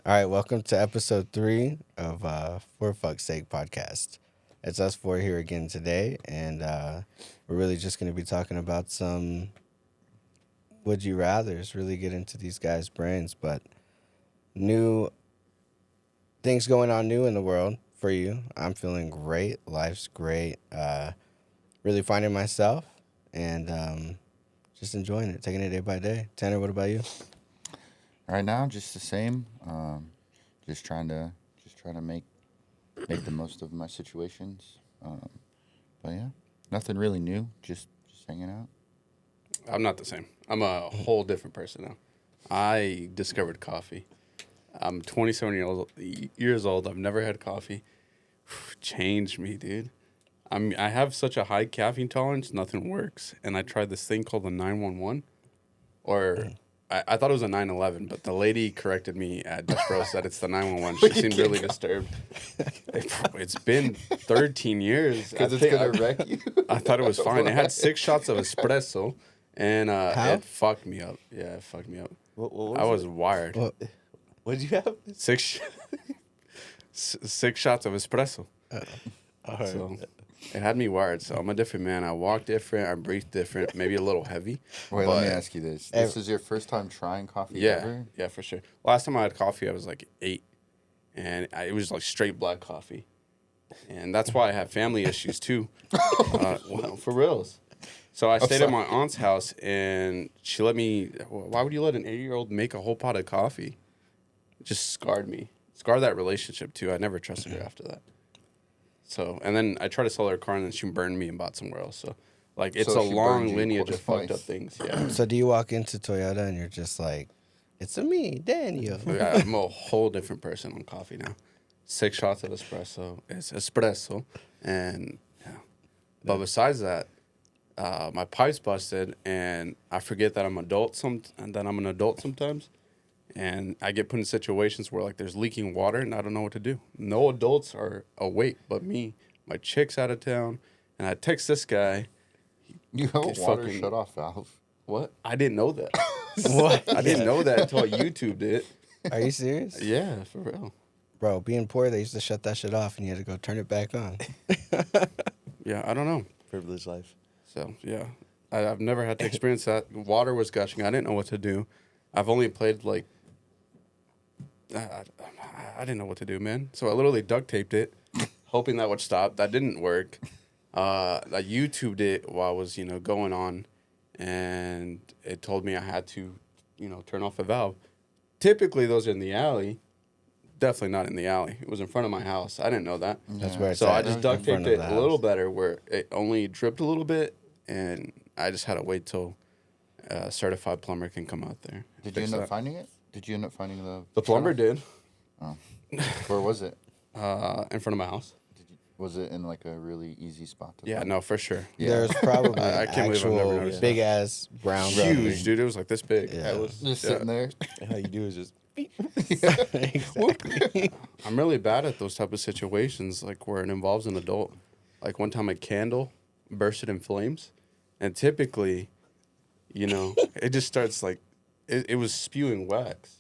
All right, welcome to episode 3 of For Fuck's Sake podcast. It's us four here again today, and we're really just going to be talking about some would you rathers, really get into these guys' brains, but new things going on new in the world for you. I'm feeling great. Life's great. Really finding myself and just enjoying it, taking it day by day. Tanner, what about you? Right now, just the same. Just trying to make the most of my situations. But yeah, nothing really new. Just hanging out. I'm not the same. I'm a whole different person now. I discovered coffee. I'm 27 years old. I've never had coffee. Changed me, dude. I have such a high caffeine tolerance, nothing works. And I tried this thing called the 911, or I thought it was a 911, but the lady corrected me at Despero, said it's the 911. She seemed really disturbed. It's been 13 years. Because it's going to wreck you. I thought it was fine. It had 6 shots of espresso, and it fucked me up. Yeah, it fucked me up. What I was wired. What did you have? 6 shots of espresso. So it had me wired. So I'm a different man. I walk different. I breathe different. Maybe a little heavy. Wait, let me ask you this. This is your first time trying coffee ever? Yeah, for sure. Last time I had coffee, I was like 8, and it was like straight black coffee. And that's why I have family issues too. Well, for reals. So I stayed at my aunt's house, and she let me. Why would you let an 80-year-old make a whole pot of coffee? It just scarred me. Scarred that relationship too. I never trusted her after that. So, and then I tried to sell her a car, and then she burned me and bought somewhere else. So, like, it's a long lineage of fucked up things. Yeah. So do you walk into Toyota and you're just like, it's a me, Daniel? Yeah, I'm a whole different person on coffee now. 6 shots of espresso. It's espresso. And, yeah. But besides that, my pipe's busted, and I forget that I'm an adult sometimes. And I get put in situations where, like, there's leaking water, and I don't know what to do. No adults are awake but me. My chick's out of town, and I text this guy. You have a water shut-off valve. What? I didn't know that. What? I didn't know that until I YouTubed it. Are you serious? Yeah, for real. Bro, being poor, they used to shut that shit off, and you had to go turn it back on. Yeah, I don't know. Privileged life. So, yeah. I've never had to experience that. Water was gushing. I didn't know what to do. I've only played, like, I didn't know what to do, man. So I literally duct taped it, hoping that would stop. That didn't work. I YouTubed it while I was, going on, and it told me I had to, turn off a valve. Typically, those are in the alley. Definitely not in the alley. It was in front of my house. I didn't know that. That's where it's So at, I just in duct front taped of it the a little house. better, where it only dripped a little bit, and I just had to wait till a certified plumber can come out there. Did you end up finding it? Did you end up finding The plumber did. Oh. Where was it? In front of my house. Was it in, like, a really easy spot to Yeah, find? no, for sure. Yeah. There's probably I an can't believe I've never actual noticed big-ass brown Huge, rug. dude. It was like this big. Yeah. It was Just sitting there. And how you do is just Exactly. I'm really bad at those type of situations, like where it involves an adult. Like one time, a candle bursted in flames, and typically, it just starts like it was spewing wax.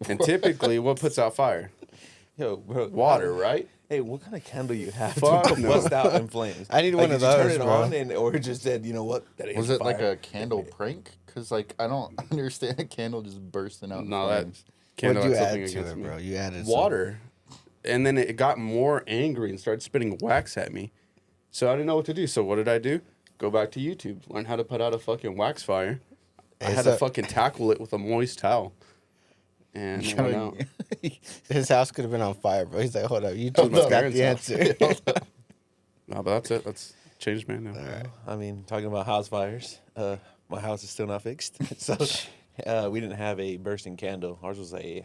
And typically, what puts out fire? Yo, bro. Water, right? Hey, what kind of candle you have Fuck to no. bust out in flames? I need one did of you turn those, it bro. on or just said, you know what? That ain't Was it like fire. a candle prank? Because, like, I don't understand a candle just bursting out in No, that flames. candle What'd you had add something to against it, me. bro? You added Water, and then it got more angry and started spitting wax at me. So I didn't know what to do. So what did I do? Go back to YouTube, learn how to put out a fucking wax fire. I had to fucking tackle it with a moist towel. And it went out. His house could have been on fire, bro. He's like, hold up, YouTube's got the answer. No, but that's it. That's changed, man. Now. I mean, talking about house fires, my house is still not fixed. So we didn't have a bursting candle. Ours was a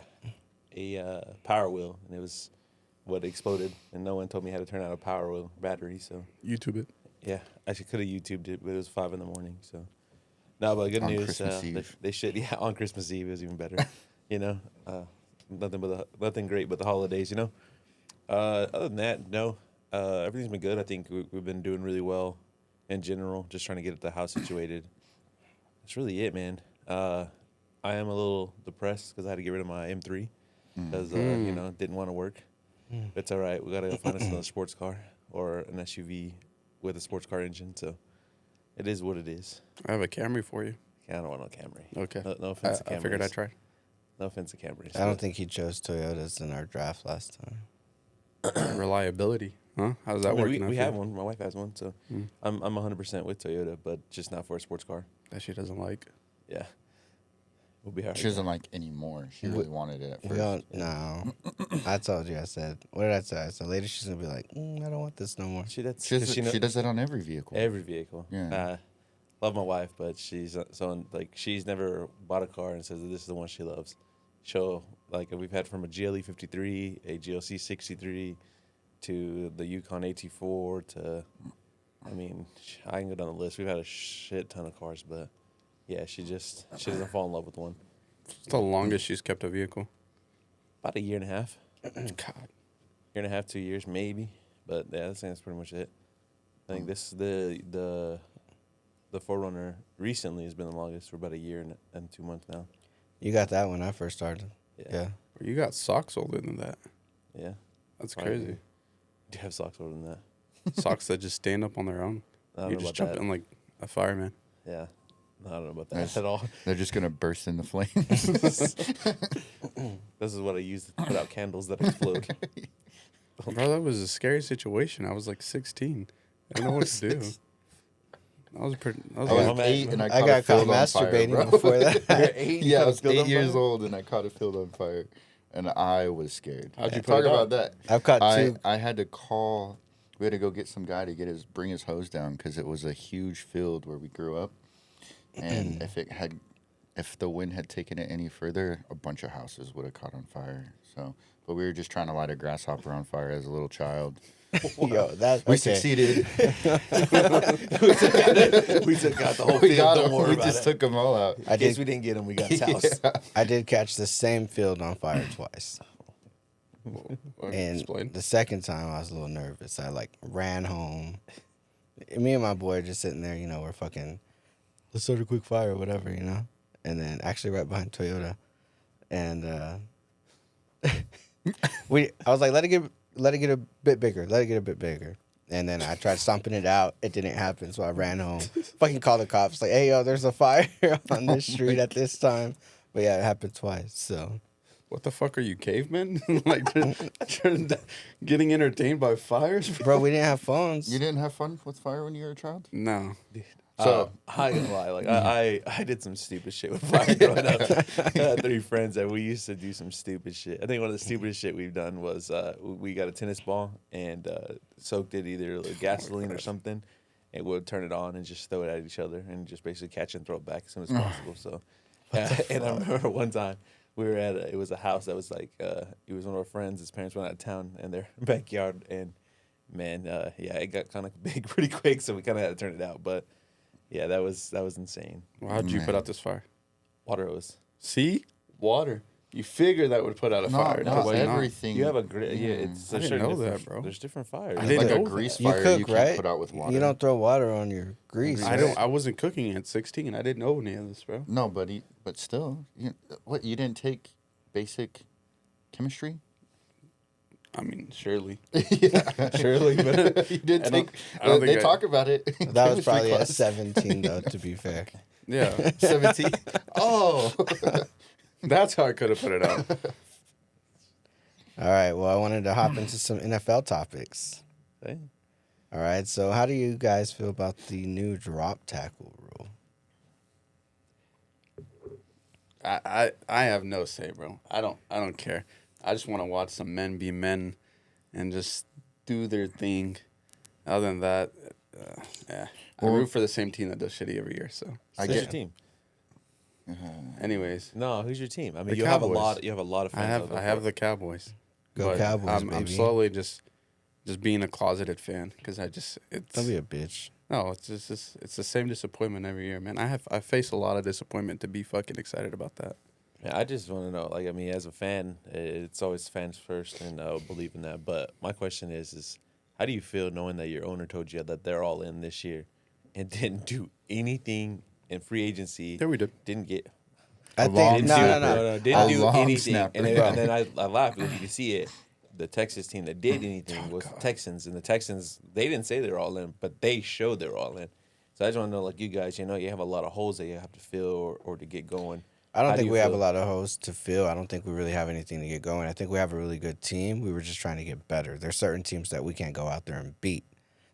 power wheel, and it was what exploded. And no one told me how to turn out a power wheel battery. So YouTube it. yeah, I actually could have YouTubed it, but it was 5 a.m. So no, but good On news. Christmas Eve. They should. Yeah, on Christmas Eve it was even better. Nothing great but the holidays. Other than that, no. Everything's been good. I think we've been doing really well in general. Just trying to get the house situated. That's really it, man. I am a little depressed because I had to get rid of my M3. because didn't want to work. It's all right. We gotta find us another sports car or an SUV with a sports car engine. So it is what it is. I have a Camry for you. Yeah, I don't want no Camry. Okay. No offense to Camrys. I figured I'd try. No offense to Camrys. I don't think he chose Toyotas in our draft last time. Reliability, huh? How's that I mean, working? we have one. My wife has one, so I'm 100% with Toyota, but just not for a sports car. that she doesn't like. Yeah, we'll be hard. She doesn't like anymore. She really wanted it at We first. don't. No, I told you. I said, what did I say? I said later she's gonna be like, I don't want this no more. She does. She does that on every vehicle. Every vehicle. Yeah. Love my wife, but she's she's never bought a car and says that this is the one she loves. She'll we've had from a GLE 53, a GLC 63, to the Yukon AT4 to, I can go down the list. We've had a shit ton of cars, but yeah, she doesn't fall in love with one. It's the longest she's kept a vehicle. About a year and a half. God. Year and a half, 2 years maybe, but yeah, that's pretty much it. I think this the 4Runner recently has been the longest for about a year and 2 months now. You got that when I first started. Yeah. You got socks older than that. Yeah. That's Probably crazy. Do you have socks older than that? Socks that just stand up on their own. I don't You know just about jump that. in like a fireman. Yeah. No, I don't know about that Nice. at all. They're just gonna burst into flames. This is what I use to put out candles that explode. Bro, that was a scary situation. I was like 16. I didn't know what to do. I was I was man. 8 and I I caught got a caught field on fire, masturbating bro. before that. You're 8? Yeah, I was Field 8 on years fire? old and I caught a field on fire, and I was scared. How'd you Talk put it about out? that? I've caught two. I had to call. We had to go get some guy to bring his hose down because it was a huge field where we grew up, and if the wind had taken it any further, a bunch of houses would have caught on fire. So, but we were just trying to light a grasshopper on fire as a little child. Yo, that We okay. succeeded. We took out the whole We field. got Don't him. worry We about just it. took them all out. I In case did. we didn't get him, we got house. I did catch the same field on fire twice. And Explain. the second time I was a little nervous. I ran home. And me and my boy are just sitting there, we're fucking, let's start a quick fire or whatever, And then actually right behind Toyota. And I was like, let it get a bit bigger. And then I tried stomping it out. It didn't happen, so I ran home. Fucking called the cops, like, hey, yo, there's a fire on this street at this time. But yeah, it happened twice, so. What the fuck are you, cavemen? Getting entertained by fires? Bro, we didn't have phones. You didn't have fun with fire when you were a child? No. So I ain't gonna lie, I did some stupid shit with fire growing up. I had 3 friends that we used to do some stupid shit. I think one of the stupidest shit we've done was we got a tennis ball and soaked it either with gasoline or something, and we'd turn it on and just throw it at each other and just basically catch and throw it back as soon as possible. So, and I remember one time we were at it was a house that was it was one of our friends. His parents went out of town in their backyard, and man, it got kind of big pretty quick, so we kind of had to turn it out, but. Yeah, that was insane. Well, how'd you put out this fire? Water hose. See? Water. You figure that would put out a fire. not Why not? everything. You have a it's I didn't know that, bro. There's different fires. I didn't like a know grease that. You fire cook, you can't right? put out with water. You don't throw water on your grease. I right? don't. I wasn't cooking at 16. I didn't know any of this, bro. No, but still, you didn't take basic chemistry? I mean, surely. Surely, but you did I take. don't think They I- talk about it. in That was chemistry probably at class. 17, though, to be fair. Yeah. 17. Oh, That's how I could have put it out. All right, well, I wanted to hop into some NFL topics. Hey. All right, so how do you guys feel about the new drop tackle rule? I have no say, bro. I don't care. I just want to watch some men be men and just do their thing. Other than that, yeah. I Well- root for the same team that does shitty every year. So, I Who's get your team? anyways, No, who's your team? I mean, The you have a Cowboys. lot. You have a lot of I fans. have the Cowboys. Go But Cowboys, I'm baby. slowly just being a closeted fan because it's Don't be a bitch. no, it's just it's the same disappointment every year, man. I face a lot of disappointment to be fucking excited about that. Yeah, I just want to know, as a fan, it's always fans first, and I believe in that. But my question is how do you feel knowing that your owner told you that they're all in this year and didn't do anything in free agency? Yeah, we did. Didn't get. I A think long no, no, snapper. no. No, didn't A do long anything. snapper. And then I laughed because you can see it. The Texas team that did anything was the Texans, and the Texans they didn't say they're all in, but they showed they're all in. So I just want to know, like you guys, you have a lot of holes that you have to fill or to get going. I don't How do think you we have a feel? lot of hosts to fill. I don't think we really have anything to get going. I think we have a really good team. We were just trying to get better. There's certain teams that we can't go out there and beat.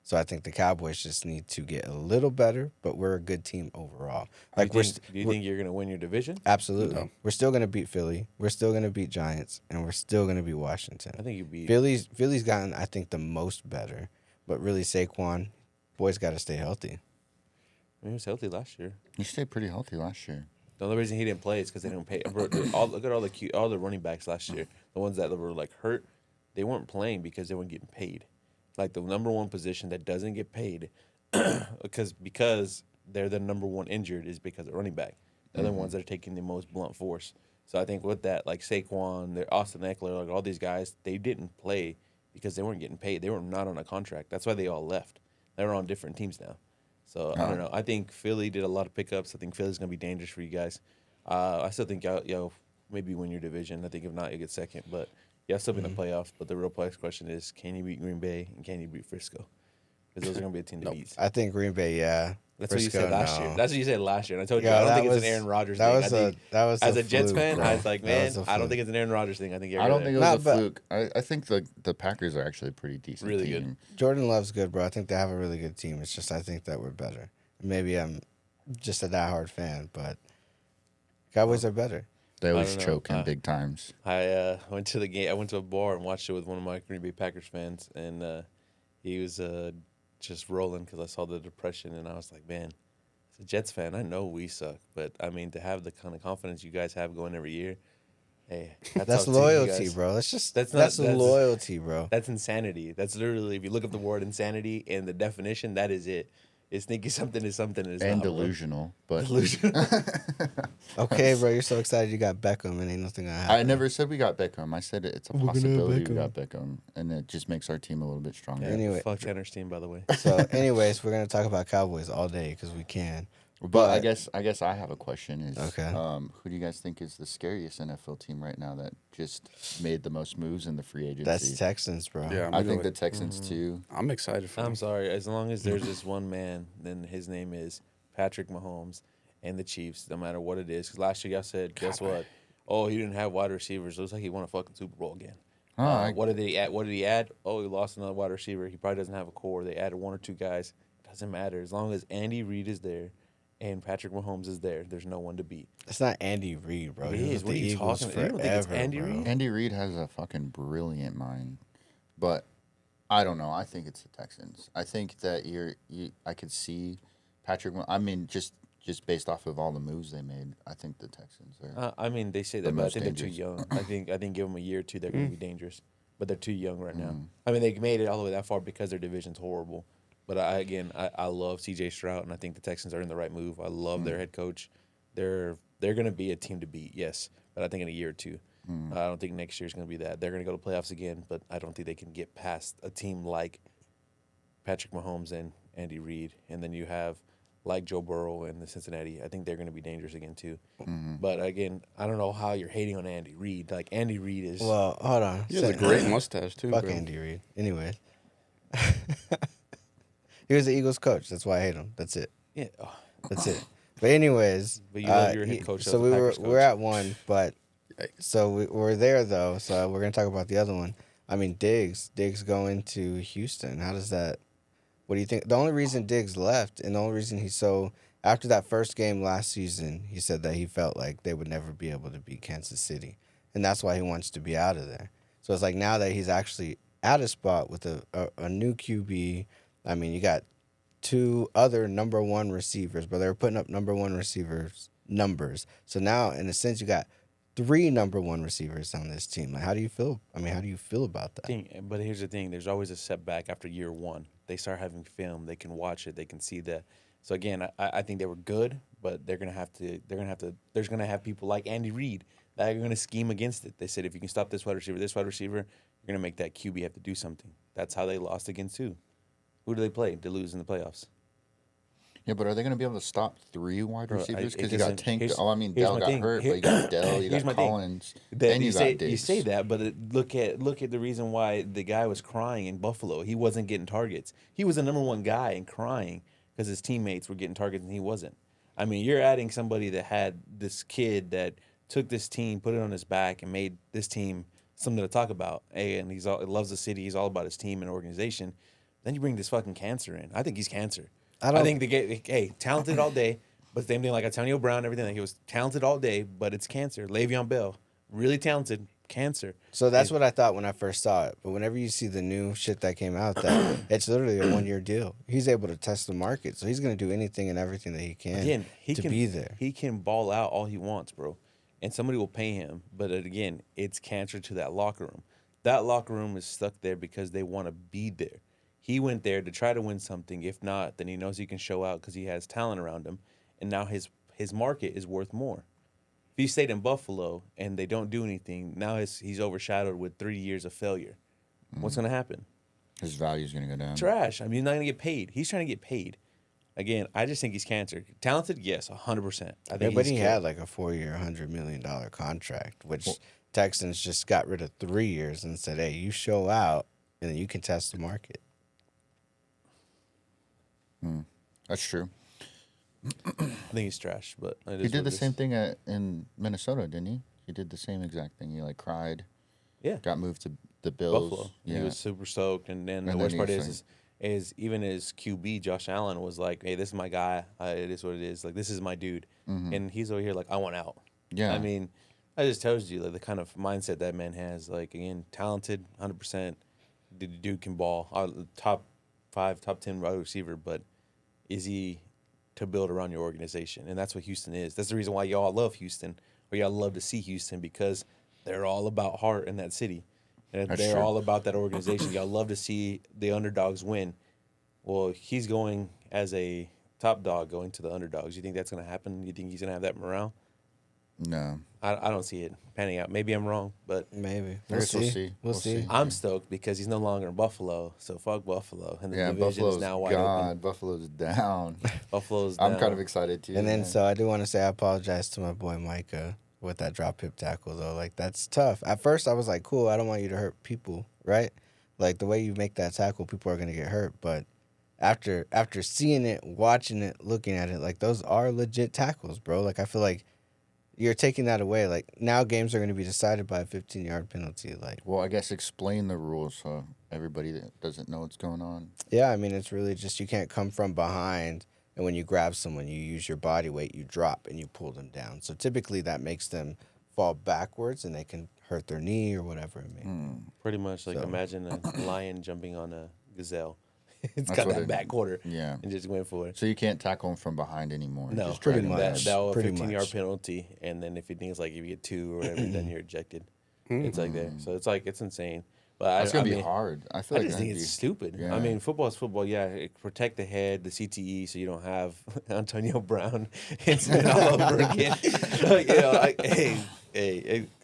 So I think the Cowboys just need to get a little better, but we're a good team overall. Like Do you think you're gonna win your division? absolutely. No. We're still gonna beat Philly. We're still gonna beat Giants, and we're still gonna beat Washington. I think you beat. Philly's gotten, I think, the most better, but really Saquon, boys got to stay healthy. He was healthy last year. He stayed pretty healthy last year. The only reason he didn't play is because they didn't pay. Bro, look at all the running backs last year. The ones that were like hurt, they weren't playing because they weren't getting paid. Like the number one position that doesn't get paid, because they're the number one injured is because of running back. The other ones that are taking the most blunt force. So I think with that, like Saquon, Austin Eckler, like all these guys, they didn't play because they weren't getting paid. They were not on a contract. That's why they all left. They're on different teams now. So I don't know. I think Philly did a lot of pickups. I think Philly's gonna be dangerous for you guys. I still think y'all maybe win your division. I think if not, you get second. But y'all still be in the playoffs. But the real question is, can you beat Green Bay and can you beat Frisco? Because those are gonna be a team to beat. I think Green Bay, yeah. That's what you said Frisco, last year. no. That's what you said last year. And I told you, Yeah, I don't that think it's was- an Aaron Rodgers that thing. was I think that was as a a Jets fluke, fan, bro. I was like, That man, was a I don't fluke. think it's an Aaron Rodgers thing. I think I don't think it was Nah, a but- fluke. I think the Packers are actually a pretty decent Really team. good. Jordan Love's good, bro. I think they have a really good team. It's just I think that we're better. Maybe I'm just a diehard fan, but Cowboys are better. They always don't know. choke in big times. I went to the game. I went to a bar and watched it with one of my Green Bay Packers fans, and he was just rolling because I saw the depression, and I was like, man, as a Jets fan, I know we suck, but I mean to have the kind of confidence you guys have going every year, hey, That's off to you loyalty, guys. bro. That's That's that's not- that's- loyalty, bro. That's insanity. That's literally, if you look up the word insanity and the definition, that is it. It's thinking something is something and it's And not, bro. delusional, but Okay, bro. You're so excited you got Beckham and ain't nothing gonna happen. I never said we got Beckham. I said it's a We're gonna have possibility we Beckham. got Beckham, and it just makes our team a little bit stronger. Yeah, Anyway. fuck Tanner's team, by the way. So, anyways, we're gonna talk about Cowboys all day because we can. But I guess I have a question. Is Okay. who do you guys think is the scariest NFL team right now that just made the most moves in the free agency? That's Texans, bro. Yeah, I I'm think gonna- the Texans too. I'm excited for I'm them. sorry. As long as there's this one man, then his name is Patrick Mahomes and the Chiefs, no matter what it is. Because last year y'all said, guess what? Oh, he didn't have wide receivers. Looks like he won a fucking Super Bowl again. What did he add? What did he add? Oh, he lost another wide receiver. He probably doesn't have a core. They added one or two guys. Doesn't matter. As long as Andy Reid is there and Patrick Mahomes is there, there's no one to beat. It's not Andy Reid, bro. It He was is. What the are you Eagles talking about? You don't think it's forever, Andy bro. Reid? Andy Reid has a fucking brilliant mind, but I don't know. I think it's the Texans. I think that I could see Patrick. I mean, just based off of all the moves they made, I think the Texans are. I mean, they say The that, but I most think they're too dangerous. young. I think give them a year or two, they're going to be dangerous. But they're too young right now. Mm. I mean, they made it all the way that far because their division's horrible. But I love C.J. Stroud, and I think the Texans are in the right move. I love their head coach. They're going to be a team to beat, yes. But I think in a year or two, I don't think next year's going to be that. They're going to go to playoffs again, but I don't think they can get past a team like Patrick Mahomes and Andy Reid. And then you have like Joe Burrow and the Cincinnati. I think they're going to be dangerous again too. But again, I don't know how you're hating on Andy Reid. Like Andy Reid is. Well, hold on. He has a great mustache too. Fuck bro. Andy Reid. Anyways, he was the Eagles coach. That's why I hate him. That's it. Yeah. Oh, That's it. But anyways, But you love your head coach So as we the were Packers we're coach. at one, but so we're there though. So we're gonna talk about the other one. I mean, Diggs going to Houston. How does that? What do you think? The only reason Diggs left, and the only reason after that first game last season, he said that he felt like they would never be able to beat Kansas City, and that's why he wants to be out of there. So it's like now that he's actually at a spot with a new QB. I mean, you got two other number one receivers, but they were putting up number one receivers numbers. So now, in a sense, you got three number one receivers on this team. Like, how do you feel? I mean, how do you feel about that? But here's the thing: there's always a setback after year one. They start having film. They can watch it. They can see that. So again, I think they were good, but they're gonna have to. There's gonna have people like Andy Reid that are gonna scheme against it. They said if you can stop this wide receiver, you're gonna make that QB have to do something. That's how they lost against who? Who do they play to lose in the playoffs? Yeah, but are they going to be able to stop 3 wide Bro, receivers? it Because you got doesn't. Tank. Here's, Oh, I mean, here's Dell my got thing. hurt, but you got Dell, you Here's got my thing. Collins, That and you you say got Diggs. you say that, but look at the reason why the guy was crying in Buffalo. He wasn't getting targets. He was the number one guy and crying because his teammates were getting targets and he wasn't. I mean, you're adding somebody that had this kid that took this team, put it on his back, and made this team something to talk about. Hey, and loves the city. He's all about his team and organization. Then you bring this fucking cancer in. I think he's cancer. I I don't. think talented all day, but same thing like Antonio Brown, everything. Like he was talented all day, but it's cancer. Le'Veon Bell, really talented, cancer. So that's And what I thought when I first saw it. But whenever you see the new shit that came out, that it's literally a 1 year deal. He's able to test the market, so he's gonna do anything and everything that he can again, to be there. He can ball out all he wants, bro, and somebody will pay him. But again, it's cancer to that locker room. That locker room is stuck there because they want to be there. He went there to try to win something. If not, then he knows he can show out because he has talent around him, and now his market is worth more. If he stayed in Buffalo and they don't do anything, now he's overshadowed with 3 years of failure. What's going to happen? His value's going to go down. Trash. I mean, he's not going to get paid. He's trying to get paid. Again, I just think he's cancer. Talented, yes, 100%. I Yeah, think but he's he killed. had like a 4 year, $100 million contract, which Texans just got rid of 3 years and said, "Hey, you show out, and then you can test the market." That's true. I think he's trash, but it He is did what the it same is. thing in Minnesota, didn't he? He did the same exact thing. He like cried, Yeah, got moved to the Bills. Buffalo. Yeah. He was super stoked, and then the And worst then part he's is even his QB Josh Allen was like, "Hey, this is my guy. It is what it is. Like this is my dude," and he's over here like, "I want out." Yeah. I mean, I just tells you like the kind of mindset that man has. Like again, talented, 100%. The dude can ball. Top 5, top 10 wide receiver, but is he to build around your organization? And that's what Houston is. That's the reason why y'all love Houston, or y'all love to see Houston, because they're all about heart in that city. And That's they're true. all about that organization. Y'all love to see the underdogs win. Well, he's going as a top dog going to the underdogs. You think that's going to happen? You think he's going to have that morale? No. I don't see it panning out. Maybe I'm wrong, but Maybe I guess we'll see. We'll We'll see. see. I'm stoked because he's no longer in Buffalo. So fuck Buffalo. And the Yeah, division Buffalo's is now wide gone. open. Buffalo's down. Buffalo's I'm down. kind of excited too. And then, yeah. so I do want to say I apologize to my boy Micah with that drop hip tackle, though. Like, that's tough. At first, I was like, cool, I don't want you to hurt people, right? Like, the way you make that tackle, people are going to get hurt. But after seeing it, watching it, looking at it, like, those are legit tackles, bro. Like, I feel like you're taking that away. Like, now games are going to be decided by a 15-yard penalty. Like, Well, I guess explain the rules so everybody that doesn't know what's going on. yeah, I mean, it's really just you can't come from behind, and when you grab someone, you use your body weight, you drop, and you pull them down. So typically that makes them fall backwards, and they can hurt their knee or whatever it may be. Pretty much like So- imagine a lion jumping on a gazelle. It's That's got what that it- back quarter Yeah. and just went for it. So you can't tackle them from behind anymore. No, Just pretty drag 'em much. down. That will Pretty 15-yard much. penalty, and then if you think it's like if you get 2 or whatever, then you're ejected. It's like there, so it's like it's insane. But That's gonna I be mean, hard. I feel I like just that'd think be, it's stupid. yeah. I mean, football is football. Yeah, protect the head, the CTE, so you don't have Antonio Brown incident all over again.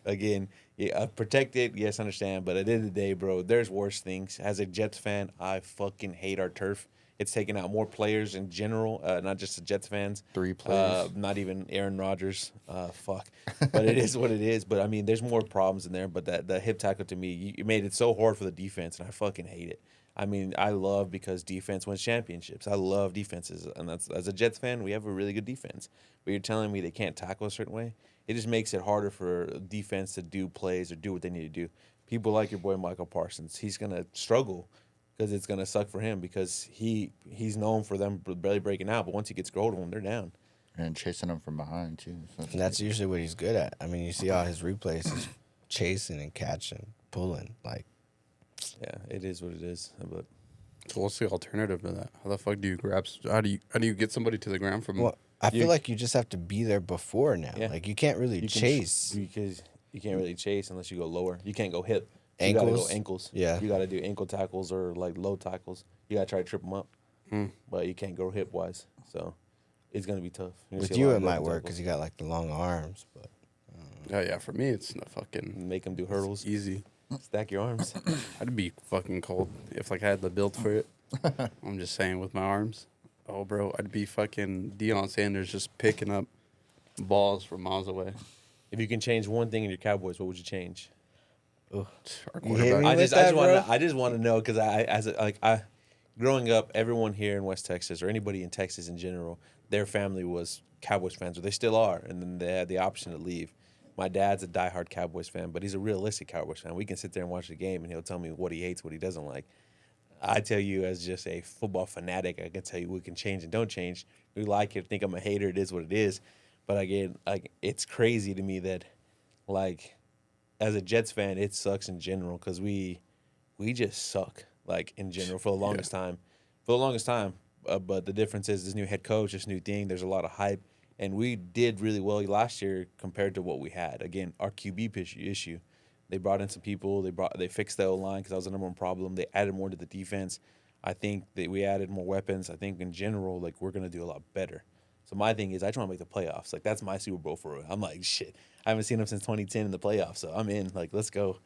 Again, yeah, protect it. Yes, understand. But at the end of the day, bro, there's worse things. As a Jets fan, I fucking hate our turf. It's taken out more players in general, not just the Jets fans. 3 players. Not even Aaron Rodgers. Fuck. But it is what it is. But I mean, there's more problems in there. But that hip tackle to me, you made it so hard for the defense, and I fucking hate it. I mean, I love because defense wins championships. I love defenses, and that's as a Jets fan, we have a really good defense. But you're telling me they can't tackle a certain way? It just makes it harder for defense to do plays or do what they need to do. People like your boy Michael Parsons, he's gonna struggle because it's gonna suck for him because he's known for them barely breaking out. But once he gets hold of them, they're down. And chasing them from behind too. So it's And that's usually what he's good at. I mean, you see all his replays, he's chasing and catching, pulling. Like, Yeah, it is what it is. But So what's the alternative to that? How the fuck do you grab? How do you get somebody to the ground from? well, I You- feel like you just have to be there before now. Yeah. Like, you can't really you can chase. because you can't really chase unless you go lower. You can't go hip. You gotta go Ankles? ankles. Yeah. You gotta do ankle tackles or like low tackles. You gotta try to trip them up, but you can't go hip wise. So it's gonna be tough. You're gonna With see a you, lot it of might broken work tackles. because you got, like, the long arms. But Yeah, for me it's not fucking Make them do hurdles. easy. Stack your arms. I'd be fucking cold if like I had the build for it. I'm just saying with my arms. Oh, bro, I'd be fucking Deion Sanders just picking up balls from miles away. If you can change one thing in your Cowboys, what would you change? Our You hit me quarterback. with that, bro? I just want to know because growing up, everyone here in West Texas or anybody in Texas in general, their family was Cowboys fans, or they still are, and then they had the option to leave. My dad's a diehard Cowboys fan, but he's a realistic Cowboys fan. We can sit there and watch the game, and he'll tell me what he hates, what he doesn't like. I tell you, as just a football fanatic, I can tell you we can change and don't change. We like it, think I'm a hater. It is what it is. But again, like it's crazy to me that, like, as a Jets fan, it sucks in general because we just suck like in general for the longest time. For the longest time, but the difference is this new head coach, this new thing. There's a lot of hype, and we did really well last year compared to what we had. Again, our QB issue. They brought in some people. They fixed the O line because that was the number one problem. They added more to the defense. I think that we added more weapons. I think in general, like we're gonna do a lot better. So my thing is, I just want to make the playoffs. Like that's my Super Bowl for real. I'm like shit. I haven't seen them since 2010 in the playoffs, so I'm in. Like let's go.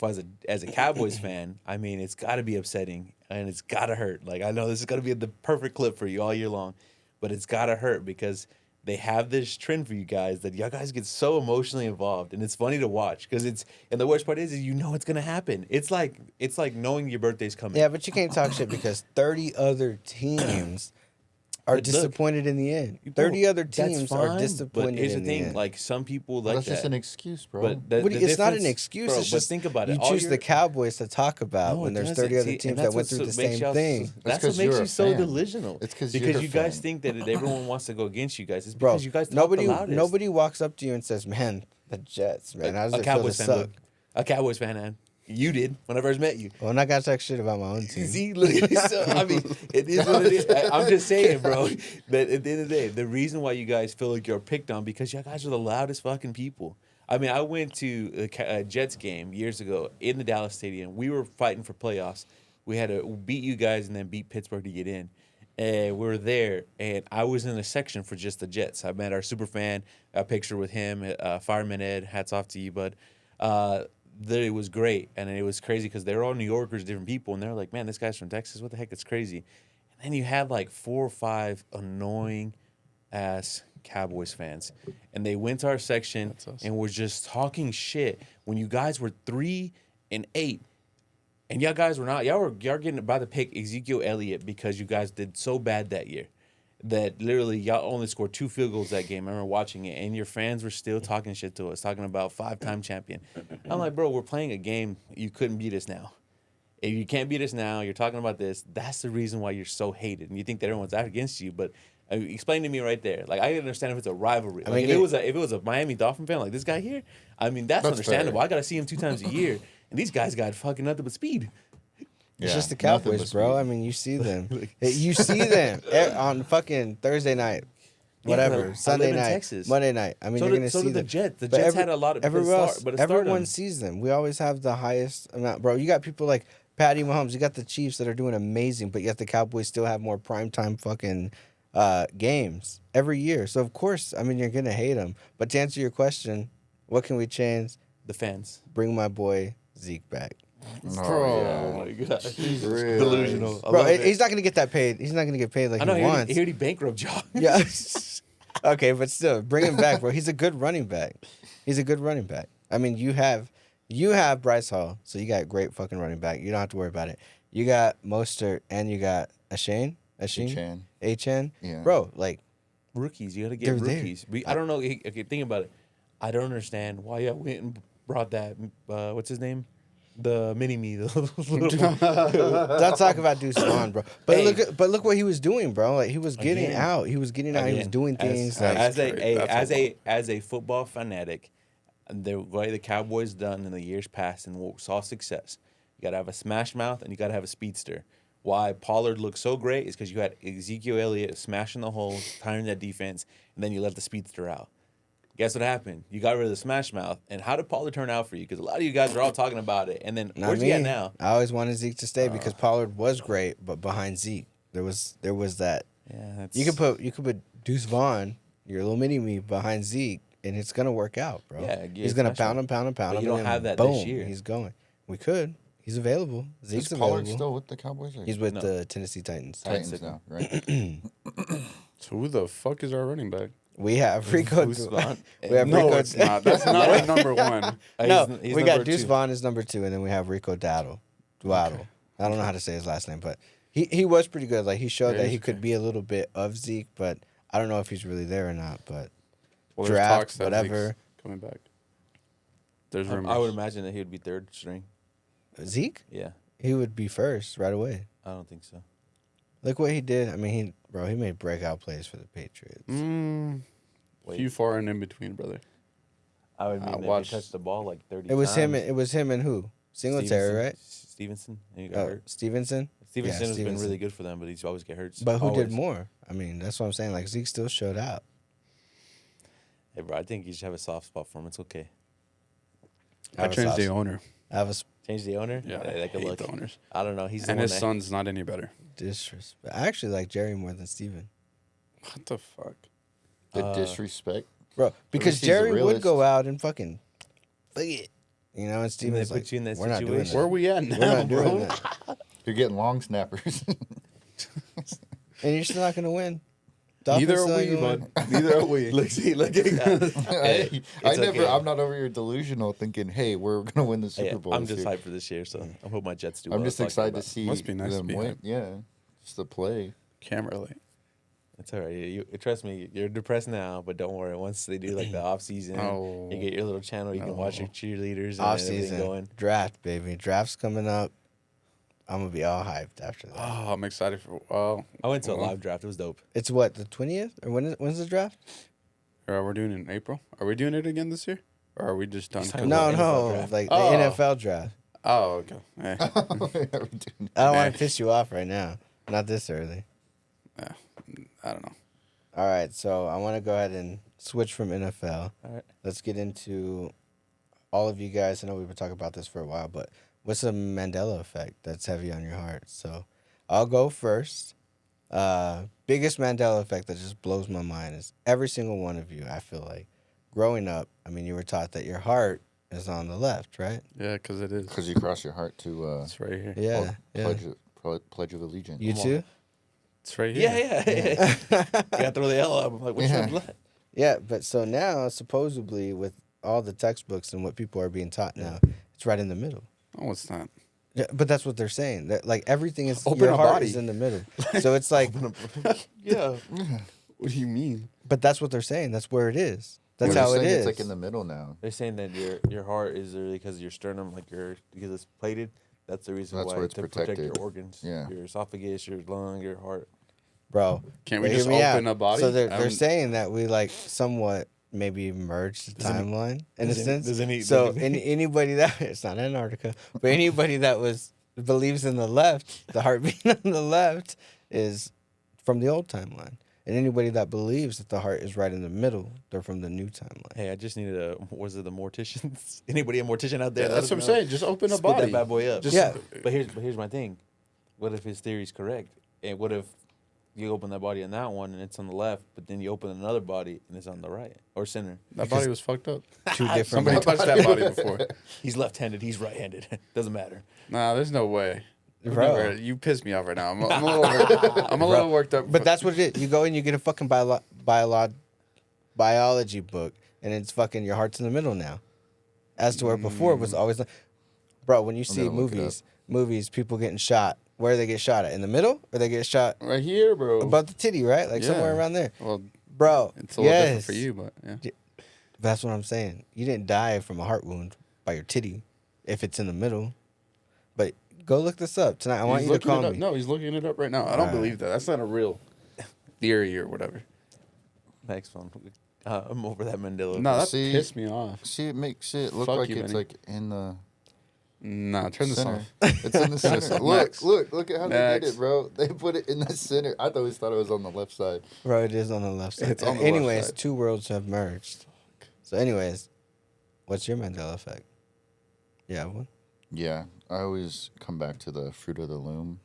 As a Cowboys fan, I mean, it's got to be upsetting and it's got to hurt. Like, I know this is going to be the perfect clip for you all year long, but it's got to hurt because they have this trend for you guys that y'all guys get so emotionally involved, and it's funny to watch because and the worst part is you know it's going to happen. It's like knowing your birthday's coming. Yeah, but you can't talk shit because 30 other teams are But look, disappointed in the end. Bro, 30 other that's teams are fine, disappointed But here's the in the thing: end. like some people like That's that. just an excuse, bro. But It's not an difference- excuse. bro, It's but just think about it. you All choose your- the Cowboys to talk about No, when it there's doesn't. 30 other See, and teams that's that went what through so- the makes same y'all thing. That's It's 'cause what makes you're you a so fan. delusional. It's 'cause because you're a you guys fan. think that everyone wants to go against you guys. It's Bro, because you guys talk the loudest. nobody walks up to you and says, "Man, the Jets, man, how does it feel to fan suck?" would. A Cowboys fan, man. You did when I first met you. Well, I'm not gonna talk shit about my own team. See, look, so, I mean, it is what it is. I'm just saying, bro, that at the end of the day, the reason why you guys feel like you're picked on because you guys are the loudest fucking people. I mean, I went to a Jets game years ago in the Dallas Stadium. We were fighting for playoffs. We had to beat you guys and then beat Pittsburgh to get in. And we were there, and I was in a section for just the Jets. I met our super fan, a picture with him, Fireman Ed. Hats off to you, bud. It was great, and it was crazy because they're all New Yorkers, different people, and they're like, "Man, this guy's from Texas. What the heck? It's crazy." And then you had like 4 or 5 annoying ass Cowboys fans, and they went to our section That's us. and were just talking shit when you guys were 3-8. And y'all guys were not. Y'all getting by the pick Ezekiel Elliott because you guys did so bad that year that literally y'all only scored 2 field goals that game. I remember watching it, and your fans were still talking shit to us, talking about 5-time champion. I'm like, bro, we're playing a game. You couldn't beat us now. If you can't beat us now, you're talking about this. That's the reason why you're so hated, and you think that everyone's out against you. But explain to me right there. Like I understand if it's a rivalry. Like, mean, if it was a Miami Dolphin fan like this guy here, I mean that's understandable. fair. I gotta see him 2 times a year, and these guys got fucking nothing but speed. It's Yeah, just the nothing Cowboys, but bro. speed. I mean, you see them. You see them on fucking Thursday night, Yeah, whatever, but I Sunday live in night, Texas. Monday night. I mean, So you're did- gonna so see did the them. Jets. The But Jets had a lot of- everyone but else, start- but everyone stardom. sees them. We always have the highest amount, bro. You got people like Patty Mahomes. You got the Chiefs that are doing amazing, but yet the Cowboys still have more primetime fucking games every year. So of course, I mean, you're gonna hate them. But to answer your question, what can we change? The fans. Bring my boy Zeke back. Oh, my god, Really? delusional. I Bro, love it. he's not gonna get that paid. He's not gonna get paid like I know he he wants. already bankrupt y'all. Yeah. Okay, but still, bring him back, bro. He's a good running back. He's a good running back. I mean, you have Bryce Hall, so you got great fucking running back. You don't have to worry about it. You got Mostert and you got Achane. Achane. Yeah. Bro, like Rookies, you got to get They're there. rookies. I don't know. Okay, think about it. I don't understand why y'all went and brought that. What's his name? The mini me. don't talk about Deuce Vaughn, bro. But Hey. look what he was doing, bro. Like he was getting Again. out. He was getting out. He was doing things. like, As a football fanatic, the way the Cowboys done in the years past and what saw success, you got to have a smash mouth and you got to have a speedster. Why Pollard looked so great is because you had Ezekiel Elliott smashing the hole, tiring that defense, and then you let the speedster out. Guess what happened? You got rid of the smash mouth. And how did Pollard turn out for you? Because a lot of you guys are all talking about it. And then Not where's me. he at now? I always wanted Zeke to stay because Pollard was great, but behind Zeke, there was that. Yeah, that's, You could put Deuce Vaughn, your little mini me, behind Zeke, and it's gonna work out, bro. Yeah, he's gonna smash pound him. But and you don't then have that boom, this year. He's going. We could. He's available. Is Zeke's Pollard available. still with the Cowboys? Or He's with No. the Tennessee Titans. Titans now, right? So who the fuck is our running back? We have Rico. Deuce Vaughn. We have No, Rico. it's not. That's not our number one. No, He's we got number Deuce 2. Vaughn as number 2, and then we have Rico Dowdle. Dwaddle. I don't know how to say his last name, but he was pretty good. Like he showed Yeah, that he's he could okay. be a little bit of Zeke, but I don't know if he's really there or not. But Well, there's Draft, talks that whatever. Zeke's coming back. There's I rumors. would imagine that he would be third string. Zeke, Yeah, he would be first right away. I don't think so. Look what he did. I mean, he made breakout plays for the Patriots. Wait, Few far and in between, brother. I would mean that watched- he touched the ball like 30 It was times. him. It was him and who? Singletary, right? Stevenson. And he got Oh, hurt. Stevenson. Stevenson has been Stevenson. really good for them, but he's always get hurt. But who did Always. more? I mean, that's what I'm saying. Like Zeke still showed out. Hey, bro, I think you should have a soft spot for him. It's okay. I changed the owner. I have a Change the owner. Yeah, Hey, I that could hate look. the owners. I don't know. He's the And one his that, son's not any better. disrespect. I actually like Jerry more than Steven. What the fuck? The disrespect. Bro, because he's a Jerry would realist. go out and fucking fuck it. You know, and they Steven's put like, you in that we're not doing situation. Where that. are we at We're now, not doing bro? that. You're getting long snappers. And you're still not going to win. Dolphins Neither still are ain't we, gonna win. bud. Neither are we. look, see, look. Hey, I it's never. okay. I'm not over here delusional thinking, hey, we're gonna win the Super Hey, Bowl. I'm this just year. hyped for this year, so I hope my Jets do. I'm well. just That's all I excited care to about. see Must be nice to them be win. hyped. Yeah, just the play. Camera light. It's all right. Trust me, you're depressed now, but don't worry. Once they do like the off season, Oh. you get your little channel. You can watch your cheerleaders and Off everything season. going. Draft, baby. Draft's coming up. I'm going to be all hyped after that. Oh, I'm excited for. Well, I went to a well, live draft. It was dope. It's what, the 20th? Or when's the draft? We're doing it in April. Are we doing it again this year, or are we just done? Just cooking? No, NFL no. draft. Like Oh. the NFL draft. Oh, okay. Eh, I don't want to piss you off right now. Not this early. I don't know. All right, so I want to go ahead and switch from NFL. All right. Let's get into all of you guys. I know we've been talking about this for a while, but what's the Mandela effect that's heavy on your heart? So I'll go first. Biggest Mandela effect that just blows my mind is every single one of you, I feel like, growing up, I mean, you were taught that your heart is on the left, right? Yeah, because it is. Because you cross your heart to It's right here. Yeah, yeah. pledge of allegiance. You too? It's right here. Yeah. You gotta throw the L up. I'm like, which Yeah. one? Left? Yeah, but so now, supposedly, with all the textbooks and what people are being taught now, it's right in the middle. No, it's not. Yeah, but that's what they're saying. That like everything is Open your a heart body. is in the middle. So it's like, Yeah. What do you mean? but that's what they're saying. That's where it is. That's They're how it saying is. It's like in the middle now. They're saying that your heart is really because of your sternum, like because it's plated. That's the reason That's why where it's to protect your protected. organs. Yeah. Your esophagus, your lung, your heart. Bro. Can't we but just hear me out. open a body? So I they're mean- saying that we like somewhat maybe merged the Does any- timeline in a does any- sense. does any- So does any- anybody that it's not Antarctica, but anybody that believes in the left, the heart being on the left is from the old timeline. And anybody that believes that the heart is right in the middle, they're from the new timeline. Hey, I just needed a. Was it the morticians? Anybody a mortician out there? Yeah, Let that's us what I'm know. saying. Just open a Split body. that bad boy up. Just- Yeah. But here's my thing. What if his theory's correct? And what if you open that body on that one and it's on the left, but then you open another body and it's on the right or center? That body was fucked up. Two different Somebody bodies. touched that body before. He's left-handed. He's right-handed. Doesn't matter. Nah, there's no way. Bro. Never- you pissed me off right now. I'm a little worked up. But that's what it is. You go and you get a fucking biology book, and it's fucking your heart's in the middle now. As to where before it was always like, bro, when you see gonna look it movies, people getting shot, where do they get shot at? In the middle? Or they get shot right here, bro. above the titty, right? Like somewhere Yeah. around there. Well, Bro, it's a little different yes. for you, but yeah. That's what I'm saying. You didn't die from a heart wound by your titty if it's in the middle. But go look this up tonight. I want He's you to looking it call up. me. No, he's looking it up right now. I don't Alright. believe that. That's not a real theory or whatever. Next one. I'm over that Mandela. No, that See- pissed me off. See, it makes it look Fuck like you, it's Benny. like in the Nah, turn this center. off. It's in the center. off. Look, Next. look at how they did Next. it, bro. They put it in the center. I always thought it was on the left side. Bro, it is on the left side. It's on the left anyways, side. two worlds have merged. So, anyways, what's your Mandela effect? Yeah, one. Yeah, I always come back to the fruit of the loom.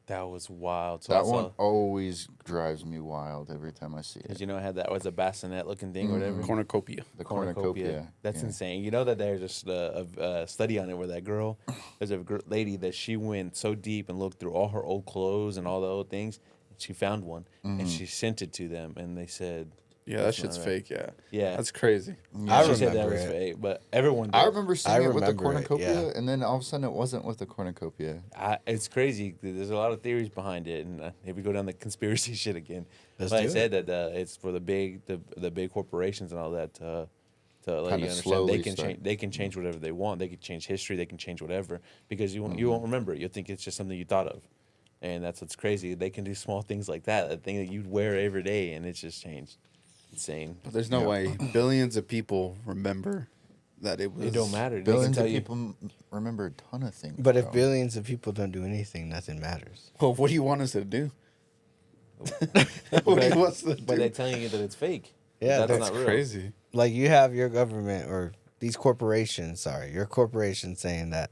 That was wild. So That I saw, one always drives me wild every time I see it. because you know, I had that was a bassinet looking thing or whatever. Cornucopia. The Cornucopia. That's yeah. insane. You know that there's just a study on it where that girl, there's a lady that she went so deep and looked through all her old clothes and all the old things. And she found one and she sent it to them and they said, Yeah, that "That's shit's not right." fake. Yeah. Yeah. That's crazy. I She said that remember was it. fake, but everyone did. I remember seeing I it with the remember it, cornucopia, yeah. and then all of a sudden it wasn't with the cornucopia. It's crazy. There's a lot of theories behind it, and if we go down the conspiracy shit again, Let's but I do said that it's for the big corporations and all that to let Kinda you understand slowly they can start. change. They can change whatever they want. They can change history. They can change whatever because you won't remember it. You'll think it's just something you thought of, and that's what's crazy. They can do small things like that, a thing that you'd wear every day, and it's just changed. Insane. But there's no way billions of people remember that it was. It don't matter. They can Billions tell of you- people remember a ton of things. But if bro. billions of people don't do anything, nothing matters. Well, what do you want us to do? What do you want us to do? But they're telling you that it's fake. Yeah, that's That's not real. crazy. Like you have your government or these corporations, your corporation saying that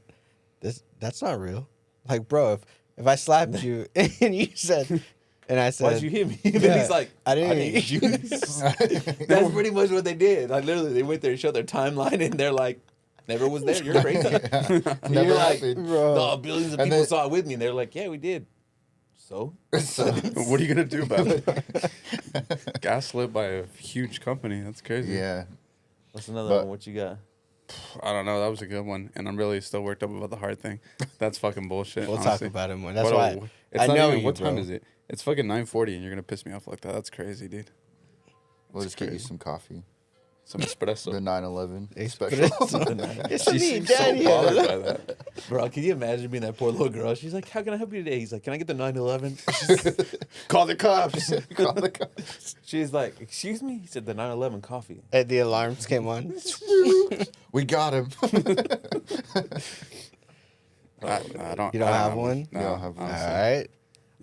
that's not real. Like, bro, if I slapped you and you said, and I said, Why'd you hit me? And Yeah, then he's like, I didn't hit you. That's pretty much what they did. Like literally, they went there and showed their timeline, and they're like, never was there. You're crazy. Never You're like, happened. bro. no, billions of And people then- saw it with me, and they're like, yeah, we did. So What are you gonna do about it? Gaslit by a huge company. That's crazy. Yeah. what's another But- one? What you got? I don't know. That was a good one, and I'm really still worked up about the heart thing. That's fucking bullshit. We'll talk honestly. about it more. That's What why it's I not know even, you, What time bro. is it? It's fucking 9:40, and you're gonna piss me off like that. That's crazy, dude. We'll It's just get you crazy. some coffee. Some espresso. The 9/11 Espresso. special. It's She me, seems so Daniel. bothered by that. Bro, can you imagine being that poor little girl? She's like, how can I help you today? He's like, can I get the 911? Call the cops. Call the cops. She's like, excuse me? He said, the 911 coffee. And the alarms came on. We got him. I don't. You don't have one? No, You don't have one. All honestly. right.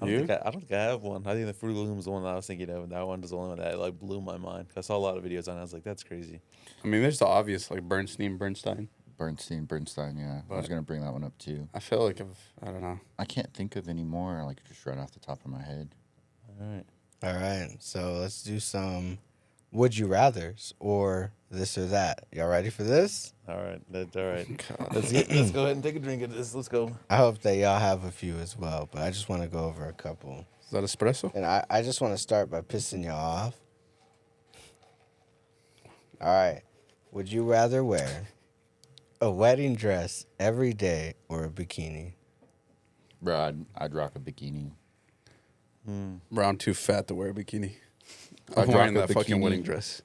You? I don't think I have one. I think the Fruit Loom was the one that I was thinking of, and that one was the one that like blew my mind. I saw a lot of videos on it. I was like, that's crazy. I mean, there's the obvious like Bernstein. Bernstein, yeah. I was But- going to bring that one up too. I feel like I don't know. I can't think of any more, like just right off the top of my head. All right. All right. So let's do some would you rathers or this or that. Y'all ready for this? All right. That's all right. God. Let's go ahead and take a drink of this. Let's go. I hope that y'all have a few as well, but I just want to go over a couple. Is that espresso? And I just want to start by pissing y'all off. All right. Would you rather wear a wedding dress every day or a bikini? Bro, I'd rock a bikini. Bro, I'm too fat to wear a bikini. I'd I'm wearing rock a that fucking bikini. wedding dress.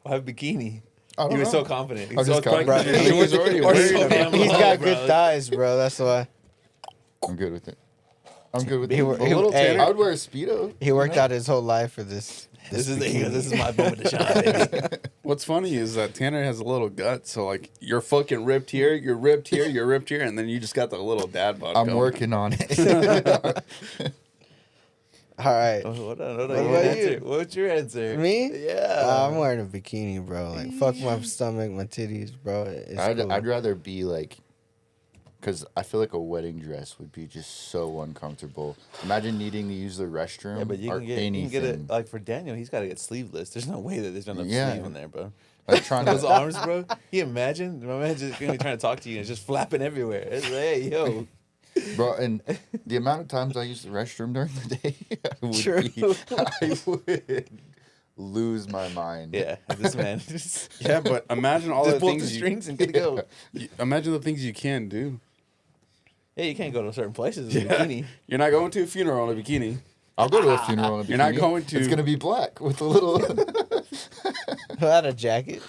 I have bikini. I don't You were know. so confident. I'm just Bro, confident. He's already wearing so it. damn He's low, got bro. good thighs, bro. That's why. I'm good with it. I'm good with He it. wor- A little hey, Tanner. I would wear a Speedo. He worked out his whole life for this. This is bikini. this is my moment to shine, baby. What's funny is that Tanner has a little gut, so like you're fucking ripped here, you're ripped here, you're ripped here, and then you just got the little dad bod. I'm going. working on it. All right. Hold on. What about you? What's your answer? Me? Yeah. I'm wearing a bikini, bro. Like, fuck my stomach, my titties, bro. It's cool. I'd rather be like, because I feel like a wedding dress would be just so uncomfortable. Imagine needing to use the restroom Yeah, but you or can get anything. it like for Daniel. He's got to get sleeveless. There's no way that there's not enough Yeah. sleeve in there, bro. Like trying Those to, arms, bro. Can you imagine? My man just gonna be trying to talk to you and it's just flapping everywhere. It's like, hey, yo. bro, and the amount of times I use the restroom during the day, True. I would lose my mind. Yeah, this man just Yeah, but imagine all the pull the things you, strings and get to go. imagine the things you can do. Yeah, you can't go to certain places in a bikini. You're not going to a funeral in a bikini. I'll go to a funeral in a bikini. You're not going to- It's gonna be black with a little. Who had a jacket?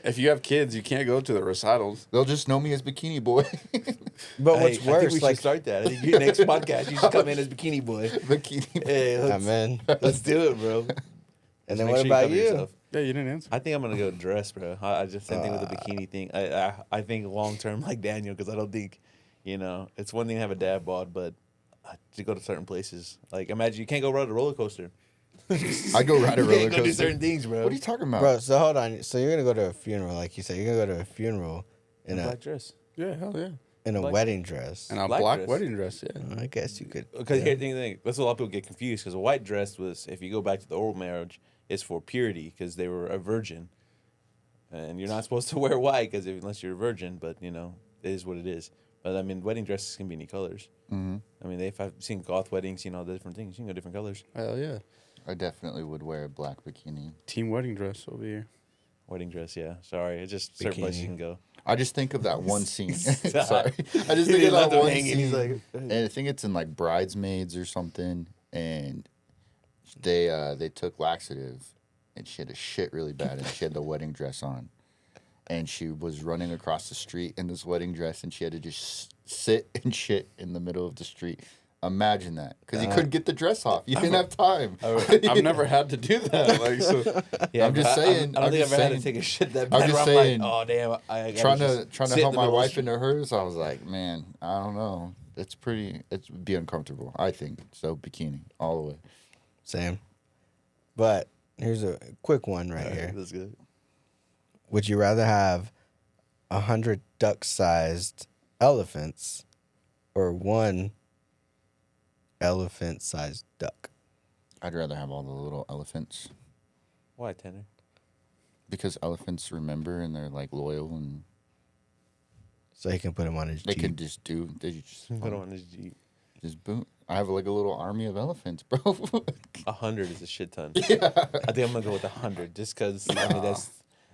If you have kids, you can't go to the recitals. They'll just know me as Bikini Boy. But Hey, what's I think worse, we should like, start that. I think your next podcast, you should come in as Bikini Boy. Bikini. Boy. Hey, amen. let's do it, bro. And then Make what sure about cover you? yourself. Yeah, you didn't answer. I think I'm gonna go dress, bro. I just same thing with the bikini thing. I think long term like Daniel because I don't think, it's one thing to have a dad bod, but to go to certain places. Like imagine you can't go ride a roller coaster. I go ride a You roller can't go do coaster. certain things, bro. What are you talking about? Bro, so hold on. So you're going to go to a funeral, like you said. You're going to go to a funeral in a... Black dress. Yeah, hell yeah. In a Black wedding dress. And a Black black dress. wedding dress, yeah. I guess you could. Because yeah. here's the thing, that's what a lot of people get confused. Because a white dress was, if you go back to the old marriage, is for purity because they were a virgin, and you're not supposed to wear white because unless you're a virgin. But it is what it is. But I mean, wedding dresses can be any colors. Mm-hmm. I mean, if I've seen goth weddings, all the different things. You can go different colors. Hell yeah. I definitely would wear a black bikini. Team wedding dress over here. Wedding dress, yeah. Sorry, it's just certain places you Bikini. can go. I just think of that one scene. Stop. Sorry, I just He think of left that him one hanging. scene. He's like, And I think it's in like Bridesmaids or something, and they took laxative, and she had a shit really bad, and she had the wedding dress on, and she was running across the street in this wedding dress, and she had to just sit and shit in the middle of the street. Imagine that, because you couldn't get the dress off. You didn't have time. I've never had to do that. Like, so yeah, I'm just but saying- I don't I'm think I've just ever had saying- to take a shit that I'm bad. just where saying, I'm like, oh damn, I gotta trying just to sit in help the my middle of the wife street. into hers, I was like, man, I don't know. It'd be uncomfortable, I think. So bikini all the way. Same. But here's a quick one right here. That's good. Would you rather have 100 duck-sized elephants or one elephant-sized duck? I'd rather have all the little elephants Why, Tanner? because elephants remember and they're like loyal and So he can put him on his they Jeep. can just Put on his Jeep. just boom. I have like a little army of elephants, bro. 100 is a shit ton. I think I'm gonna go with 100 just because. I mean, that's.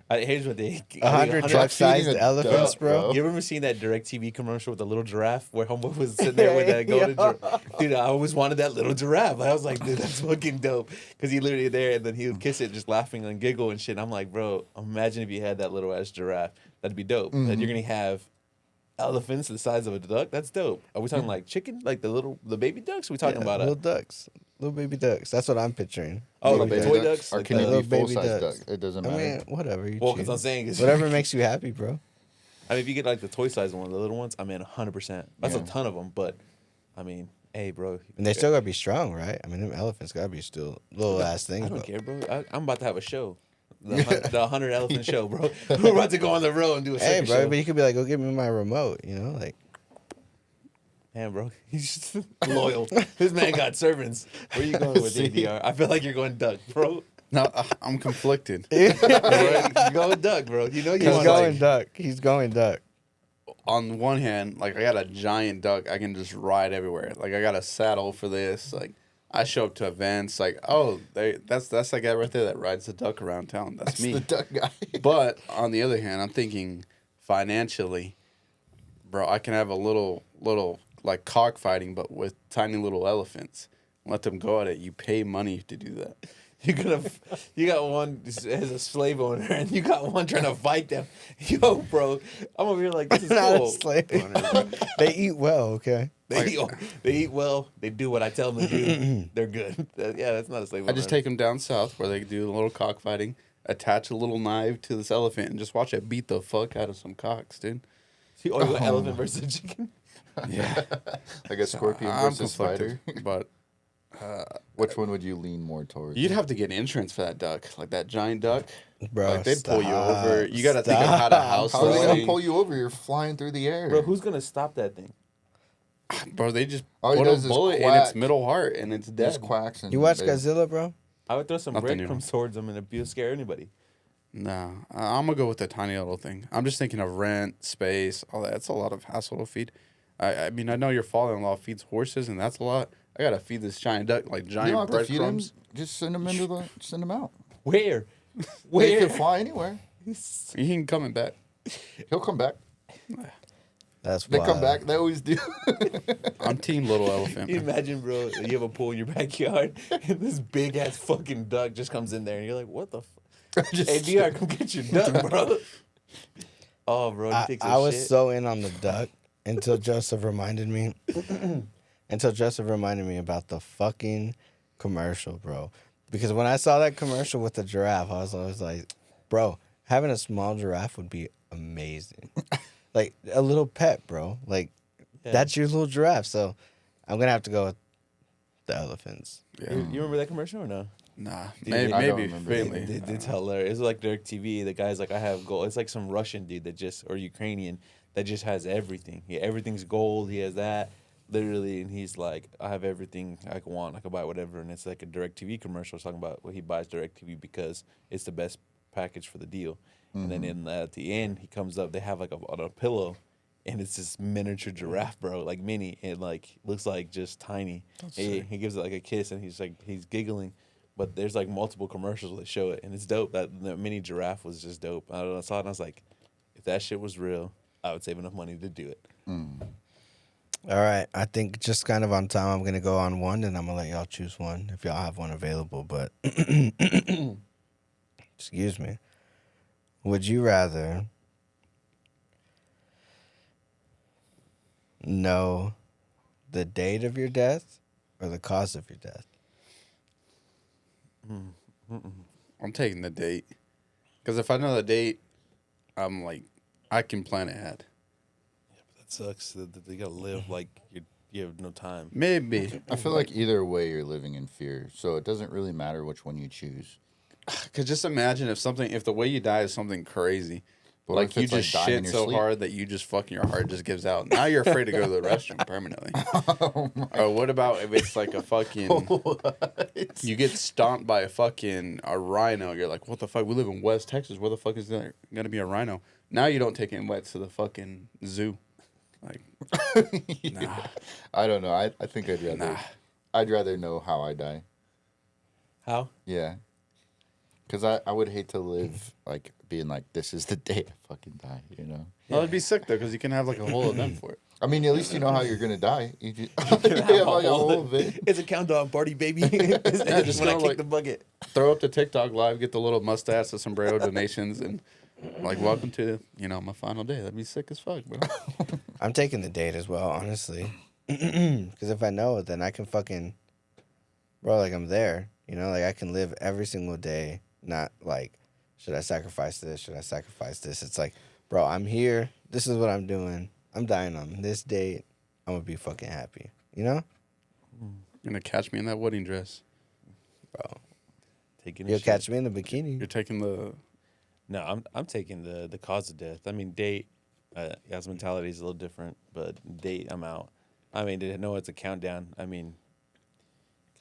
Here's what they. 100 duck-sized feeding a elephants, duck, bro. You ever seen that direct TV commercial with the little giraffe where Humble was sitting there with that golden giraffe? Dude, I always wanted that little giraffe. I was like, dude, that's fucking dope. Because he literally there and then he would kiss it just laughing and giggle and shit. And I'm like, bro, imagine if you had that little ass giraffe. That'd be dope. And you're going to have elephants the size of a duck. That's dope. Are we talking like chicken? Like the baby ducks? Are we talking about little ducks. Little baby ducks. That's what I'm picturing. Oh, Little like the baby toy ducks? Or Like can the- it little be baby full size duck? ducks. It doesn't I matter. mean, whatever you Well, choose. because I'm saying is Whatever makes you happy, bro. I mean, if you get like the toy size one, the little ones, I mean, 100%. That's a Yeah. ton of them, but I mean, hey, bro. And they still gotta be strong, right? I mean, them elephants gotta be still little ass things. I don't but- care, bro. I'm about to have a show. The 100 elephant show, bro. We're about to go on the road and do a Hey, circus bro, show. but you could be like, go give me my remote, you know, like. Damn, bro. He's just loyal. This man got servants. Where you going with ADR? I feel like you're going duck, bro. no, I'm conflicted. You're going duck, bro. You know you He's want going like, duck. He's going duck. On one hand, like I got a giant duck I can just ride everywhere. Like I got a saddle for this. Like I show up to events. Like that's that guy right there that rides the duck around town. That's me. The duck guy. But on the other hand, I'm thinking financially, bro. I can have a little like cockfighting, but with tiny little elephants. Let them go at it. You pay money to do that. you got one as a slave owner, and you got one trying to fight them. Yo, bro, I'm over here like this is Not a cool. slave owner. They eat well, okay? They eat well. They do what I tell them to do. They're good. Yeah, that's not a slave owner. I just take them down south where they do a little cockfighting, attach a little knife to this elephant, and just watch it beat the fuck out of some cocks, dude. Oh, you want elephant versus a chicken? Yeah, Like a scorpion I'm versus spider. conflicted, but Which one would you lean more towards? you'd have to get insurance for that duck, like that giant duck. Bro, Like they'd pull you stop. over. You got to think of how to house How are they this gonna thing. pull you over? You're flying through the air. Bro, who's gonna stop that thing? Bro, they just All he put does a is bullet in quack. its middle heart and it's dead. Just quacks and You watch they- Godzilla, bro? I would throw some Nothing new. breadcrumbs towards them and it'd scare anybody. Nah, I'm gonna go with the tiny little thing. I'm just thinking of rent, space, all that. It's a lot of hassle to feed. I mean, I know your father-in-law feeds horses, and that's a lot. I gotta feed this giant duck like You giant don't have to feed him. breadcrumbs. Just send him send him out. Where? He Where? can fly anywhere. He ain't coming back. He'll come back. That's They wild. come back. They always do. I'm team little elephant. You imagine, bro, you have a pool in your backyard and this big ass fucking duck just comes in there and you're like, what the fuck? Hey, DR, come get your duck, bro. Oh, bro, he takes a I was shit. so in on the duck until Joseph reminded me. About the fucking commercial, bro. Because when I saw that commercial with the giraffe, I was always like, bro, having a small giraffe would be amazing. Like a little pet, bro. Like Yeah. that's your little giraffe. So I'm gonna have to go with the elephants. Yeah. You remember that commercial or no? Nah, Dude, maybe, I don't maybe remember faintly. It's hilarious. It's like Direct TV. The guy's like, I have gold. It's like some Russian dude that or Ukrainian that just has everything. Everything's gold. He has that literally, and he's like, I have everything I can want. I can buy whatever, and it's like a DirecTV commercial talking about what he buys DirecTV because it's the best package for the deal. And then at the end, he comes up. They have like on a pillow, and it's this miniature giraffe, bro, like mini, and like looks like just tiny. He gives it like a kiss, and he's giggling. But there's like multiple commercials that show it, and it's dope. That the mini giraffe was just dope. I don't know, I saw it, and I was like, if that shit was real, I would save enough money to do it. All right, I think just kind of on time, I'm gonna go on one, and I'm gonna let y'all choose one if y'all have one available. But excuse me, would you rather know the date of your death or the cause of your death? I'm taking the date. Because if I know the date, I'm like, I can plan ahead. That sucks. That they gotta live like you have no time. Maybe. I feel like either way you're living in fear, so it doesn't really matter which one you choose. Because just imagine if the way you die is something crazy. What Like if you it's, like, just dying in shit your so sleep? hard that you just fucking your heart just gives out. Now you're afraid to go to the restroom permanently. Or what about if it's like a fucking you get stomped by a rhino? You're like, what the fuck? We live in West Texas. Where the fuck is there gonna be a rhino? Now you don't take in wet to the fucking zoo. Like, nah, I don't know. I think I'd rather nah. I'd rather know how I die. How? Yeah. Because I would hate to live, like, being like, this is the day I fucking die, you know? Well, it'd be sick though, because you can have like a whole event for it. I mean, at least you know how you're going to die. You just, you have, like, a whole event. It's a countdown party, baby. Yeah, just when I kinda kick like- the bucket. Throw up the TikTok live, get the little mustache, the sombrero donations, and like, welcome to my final day. That'd be sick as fuck, bro. I'm taking the date as well, honestly. Because if I know it, then I can fucking, bro, like I'm there. You know, like I can live every single day. Not like, should I sacrifice this? Should I sacrifice this? It's like, bro, I'm here. This is what I'm doing. I'm dying on this date. I'm going to be fucking happy. You know? You're gonna catch me in that wedding dress. Bro. Taking You'll catch me in the bikini. You're taking the. No, I'm taking the cause of death. I mean, date, guys' mentality is a little different, but date, I'm out. I mean, to know it's a countdown. I mean,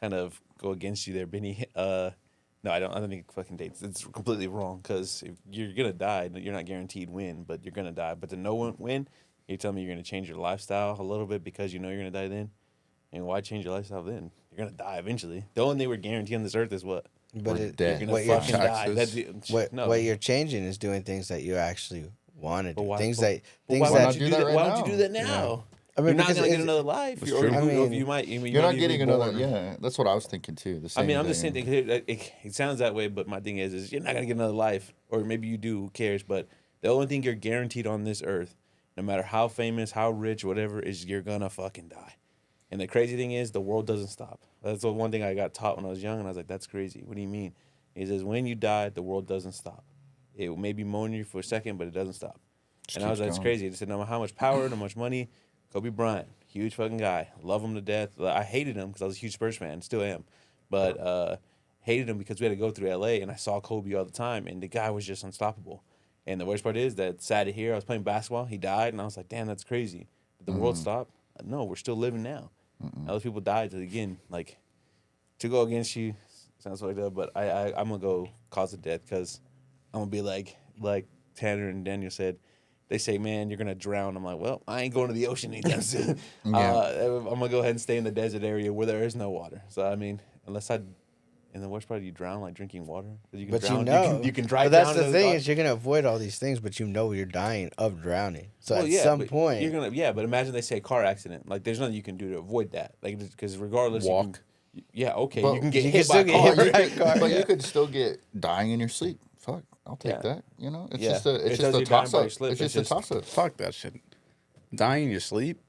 kind of go against you there, Benny. No, I don't think fucking dates. It's completely wrong because if you're gonna die, you're not guaranteed win, but you're gonna die. But to know when, you're telling me you're gonna change your lifestyle a little bit because you know you're gonna die then. And why change your lifestyle then? You're gonna die eventually. The only thing we're guaranteed on this earth is what? But We're dead. You're gonna what you're, fucking die. taxes. That's it. what, No. what you're changing is doing things that you actually want to do. But Things but that why things would that you do do that that? right Why would you do that now? now? I mean, You're not because gonna get it's- another life. That's Or true. I mean, you might. You're not getting another. reborn. Yeah, that's what I was thinking too. The same I mean, I'm thing. the same thing. It sounds that way, but my thing is you're not gonna get another life, or maybe you do. Who cares? But the only thing you're guaranteed on this earth, no matter how famous, how rich, whatever, is you're gonna fucking die. And the crazy thing is, the world doesn't stop. That's the one thing I got taught when I was young, and I was like, "That's crazy. What do you mean?" He says, "When you die, the world doesn't stop. It may be moaning you for a second, but it doesn't stop." Just And I was like, keeps "That's going. crazy." He said, "No matter how much power, no much money." Kobe Bryant, huge fucking guy, love him to death. I hated him because I was a huge Spurs fan, still am, but hated him because we had to go through LA, and I saw Kobe all the time, and the guy was just unstoppable. And the worst part is that sad to hear, I was playing basketball, he died, and I was like, "Damn, that's crazy." Did the world stop? No, we're still living now. Other people died. Again, like to go against you sounds like that, but I'm gonna go cause of death because I'm gonna be like Tanner and Daniel said. They say, "Man, you're gonna drown." I'm like, "Well, I ain't going to the ocean anytime soon. I'm gonna go ahead and stay in the desert area where there is no water." So I mean, unless I, in the worst part, you drown like drinking water. 'Cause you can But drown, you know, you can drive but that's down the to thing car- is you're gonna avoid all these things, but you know you're dying of drowning. So Well, at yeah, some but point, you're gonna but imagine they say car accident. Like there's nothing you can do to avoid that. Like because regardless, Walk. Yeah, okay, But you can get you hit can by a still car. get hit by a But car. but yeah. you could still get dying in your sleep. Fuck, I'll take Yeah. that. You know, it's Yeah. just a It it's tells just a you dying toss by up. your slip. It's It's just a just- toss up. Fuck that shit. Dying in your sleep?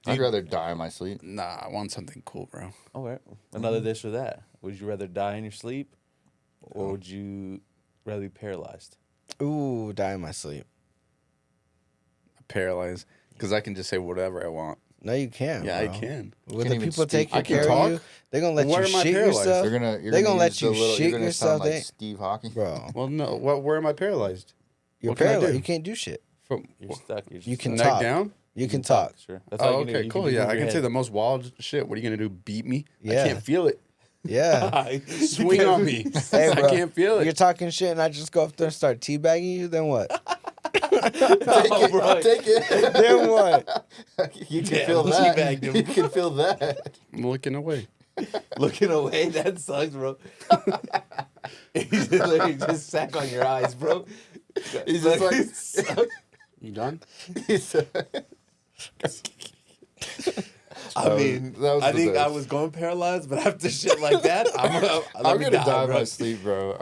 I'd rather die in my sleep. Nah, I want something cool, bro. All right, another this or that. Would you rather die in your sleep, or would you rather be paralyzed? Ooh, die in my sleep. Paralyzed. Because I can just say whatever I want. No, you can't. Yeah, I bro. can. When Can't the even people speak. take I can care of talk? you, they're gonna let Why you am I shit paralyzed? yourself. You're They're gonna gonna let use you the little, shit you're gonna yourself. sound like They, Steve Hawking. bro, Well, no. Where am I paralyzed? you're What can I paralyzed. do? You can't do shit. From You're stuck. You're just You can neck talk. down? You can talk. Sure. That's all Oh, you can do. okay, You cool. just Yeah, move I your can say head. the most wild shit. What are you gonna do? Beat me? Yeah. I can't feel it. Yeah. Swing on me. Hey, I bro, can't feel it. You're talking shit, and I just go up there and start teabagging you. Then what? Take it. I'll take it. Then what? You can Yeah, feel that. teabagged him. You can feel that. I'm looking away. Looking away, that sucks, bro. He's literally just sack on your eyes, bro. He's just like, You done? he's, I mean, that was I the think I best. was going paralyzed, but after shit like that, I'm gonna die in my sleep, bro.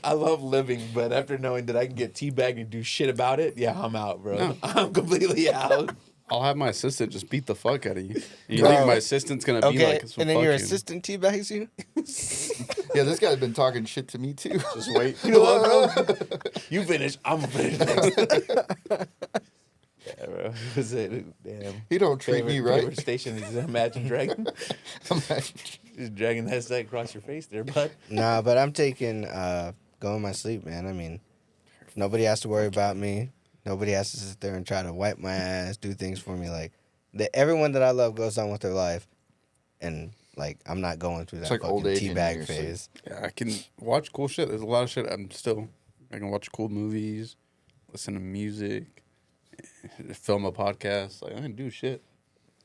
I love living, but after knowing that I can get teabagged and do shit about it, yeah, I'm out, bro. No. I'm completely out. I'll have my assistant just beat the fuck out of you. You Bro. think my assistant's gonna be Okay, like, so and then fuck your you. assistant teabags you. Yeah, this guy's been talking shit to me too. Just wait. You know what, bro? You finish. I'm gonna finish next. Yeah, bro. Was it damn? He don't treat me right. Favorite station is Imagine Dragon. Just dragging that sack across your face, there, bud. Nah, but I'm taking going to my sleep, man. I mean, nobody has to worry about me. Nobody has to sit there and try to wipe my ass, do things for me. Like, everyone that I love goes on with their life, and like I'm not going through that like fucking old age in teabag your sleep. phase. Yeah, I can watch cool shit. There's a lot of shit. I can watch cool movies, listen to music, film a podcast. Like I can do shit.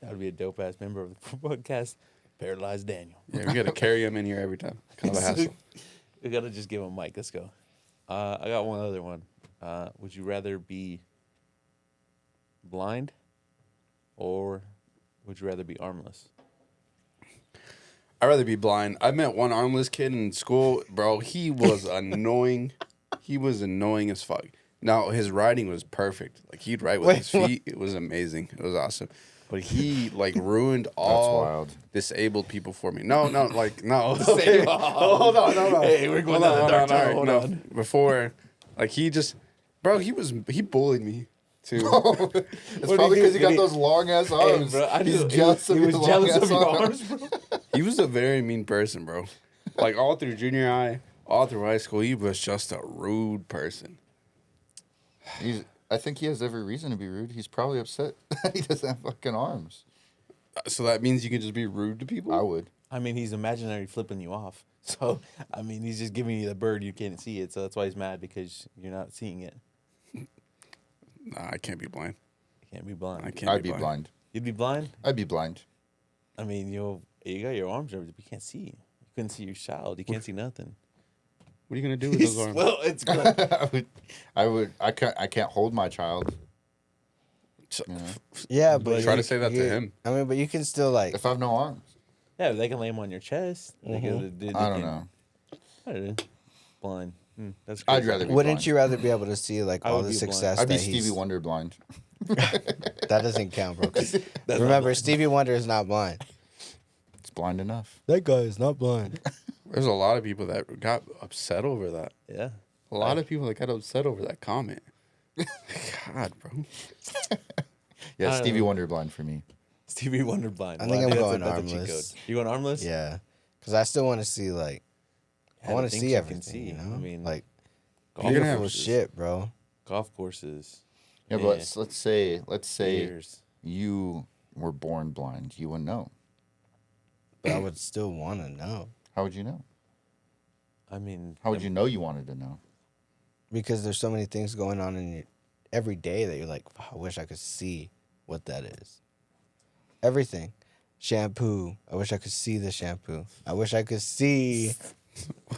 That would be a dope ass member of the podcast. Paralyzed Daniel. Yeah, we gotta carry him in here every time. Kind of a hassle. We gotta just give him a mic. Let's go. I got one other one. Would you rather be blind or would you rather be armless? I'd rather be blind. I met one armless kid in school, bro. He was annoying. He was annoying as fuck. Now his writing was perfect. Like he'd write with Wait, his feet. It was amazing. It was awesome. But he like ruined all wild. disabled people for me. No, like no. Disabled. Hold on, no. Hey, we're going down the dark tunnel. Hold on. Before, like he just, bro, he bullied me too. It's probably because he got those long ass arms. Hey, bro, I He's knew- jealous of he your was long jealous ass of your arms. arms, bro. He was a very mean person, bro. Like all through junior high, all through high school, he was just a rude person. I think he has every reason to be rude. He's probably upset that he doesn't have fucking arms. So that means you can just be rude to people? I would. I mean, he's imaginary flipping you off. So, I mean, he's just giving you the bird. You can't see it. So that's why he's mad because you're not seeing it. Nah, I can't be blind. You can't be blind. I can't I'd be blind. You'd be blind? I'd be blind. I mean, you got your arms there, but you can't see. You couldn't see your child. You can't see nothing. What are you gonna do with those arms? Well, it's good. I can't hold my child. You know? Yeah, but Try to say that to him. I mean, but you can still like. If I have no arms. Yeah, they can lay him on your chest. They I don't know. I don't know. Blind. That's I'd crazy. rather be Wouldn't blind. you rather be able to see like I all would the be blind. success I'd be that Stevie he's? Wonder blind. That doesn't count, bro. 'Cause That's remember, not Stevie Wonder is not blind. It's blind enough. That guy is not blind. There's a lot of people that got upset over that. Yeah. A lot of people that got upset over that comment. God, bro. Yeah, I Stevie don't know. Wonder blind for me. Stevie Wonder blind. I think I'm that's going that's a cheat armless. code. You going armless? Yeah, because I still want to see like Yeah, I want the to things see you everything. can see. You know, I mean, like golf beautiful courses, shit, bro. Golf courses. Yeah, but let's say Years. you were born blind. You wouldn't know. But I would still want to know How would you know? I mean, How would you know you wanted to know? because there's so many things going on in your every day that you're like, "Wow, I wish I could see what that is. Everything. Shampoo. I wish I could see the shampoo. I wish I could see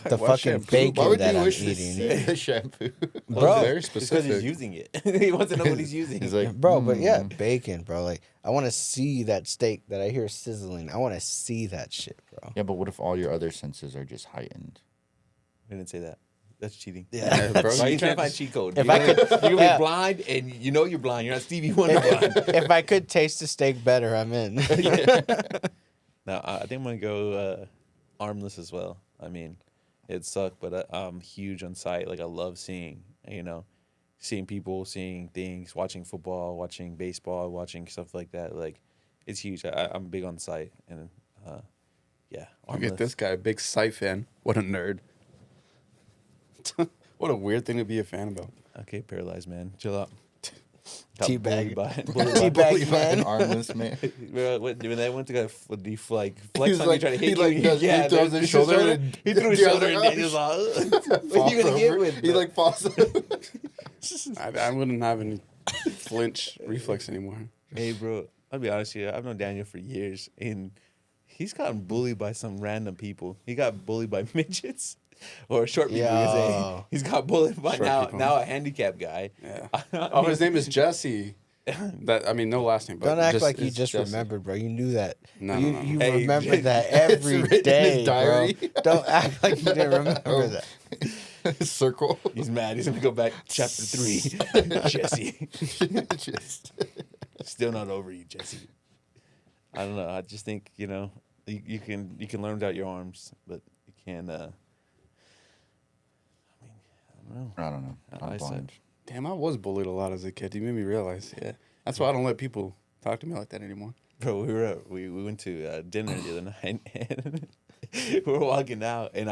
the Why fucking shampoo? bacon Why would that you I'm wish to eating. see the shampoo? Bro, very It's because specific. he's using it. He wants to know what he's using. He's like, Bro, but yeah, bacon, bro. Like, I want to see that steak that I hear sizzling. I want to see that shit, bro. Yeah, but what if all your other senses are just heightened? I didn't say that. That's cheating. Yeah, bro. Why are You you trying to can't find just- cheat code? If you're I gonna, could- you're gonna yeah. be blind, and you know you're blind. You're not Stevie Wonder blind. If I could taste the steak better, I'm in. No, I think I'm gonna go armless as well. I mean, it sucked, but I'm huge on sight. Like I love seeing, seeing people, seeing things, watching football, watching baseball, watching stuff like that. Like, it's huge. I'm big on sight, and yeah, Look armless. at this guy, a big Sight fan. What a nerd. What a weird thing to be a fan about. Okay, paralyzed man, chill out. Got Teabag. bullied by- bullied Teabag. by- Bullied by an man. armless man. Bro, when they went to go like He flex was on like- you, try to he hit you. like does- he yeah, throws there's his shoulder and he threw his the shoulder other and guy Daniel's like, "Ugh." What Falls you gonna get over. with? He bro? like falls. I wouldn't have any flinch reflex anymore. Hey, bro, I'll be honest with you. I've known Daniel for years, and he's gotten bullied by some random people. He got bullied by midgets or short people. You could say. Yo. He's got bullied by Short people. now a handicapped guy. Yeah. I Oh, mean, his name is Jesse. No last name. But Don't act like you it's just Jesse. remembered, bro. You knew that. No, you no, no. you Hey, remembered that it's every written in day, his diary. bro. Don't act like you didn't remember that. Circle. He's mad. He's gonna go back chapter 3. Jesse, Just- still not over you, Jesse. I don't know. I just think you can learn without your arms, but you can't. I don't know. I don't know. I'm I said- blind. Damn, I was bullied a lot as a kid. You made me realize. Yeah. That's why I don't let people talk to me like that anymore. Bro, we went to dinner the other night, and we were walking out, and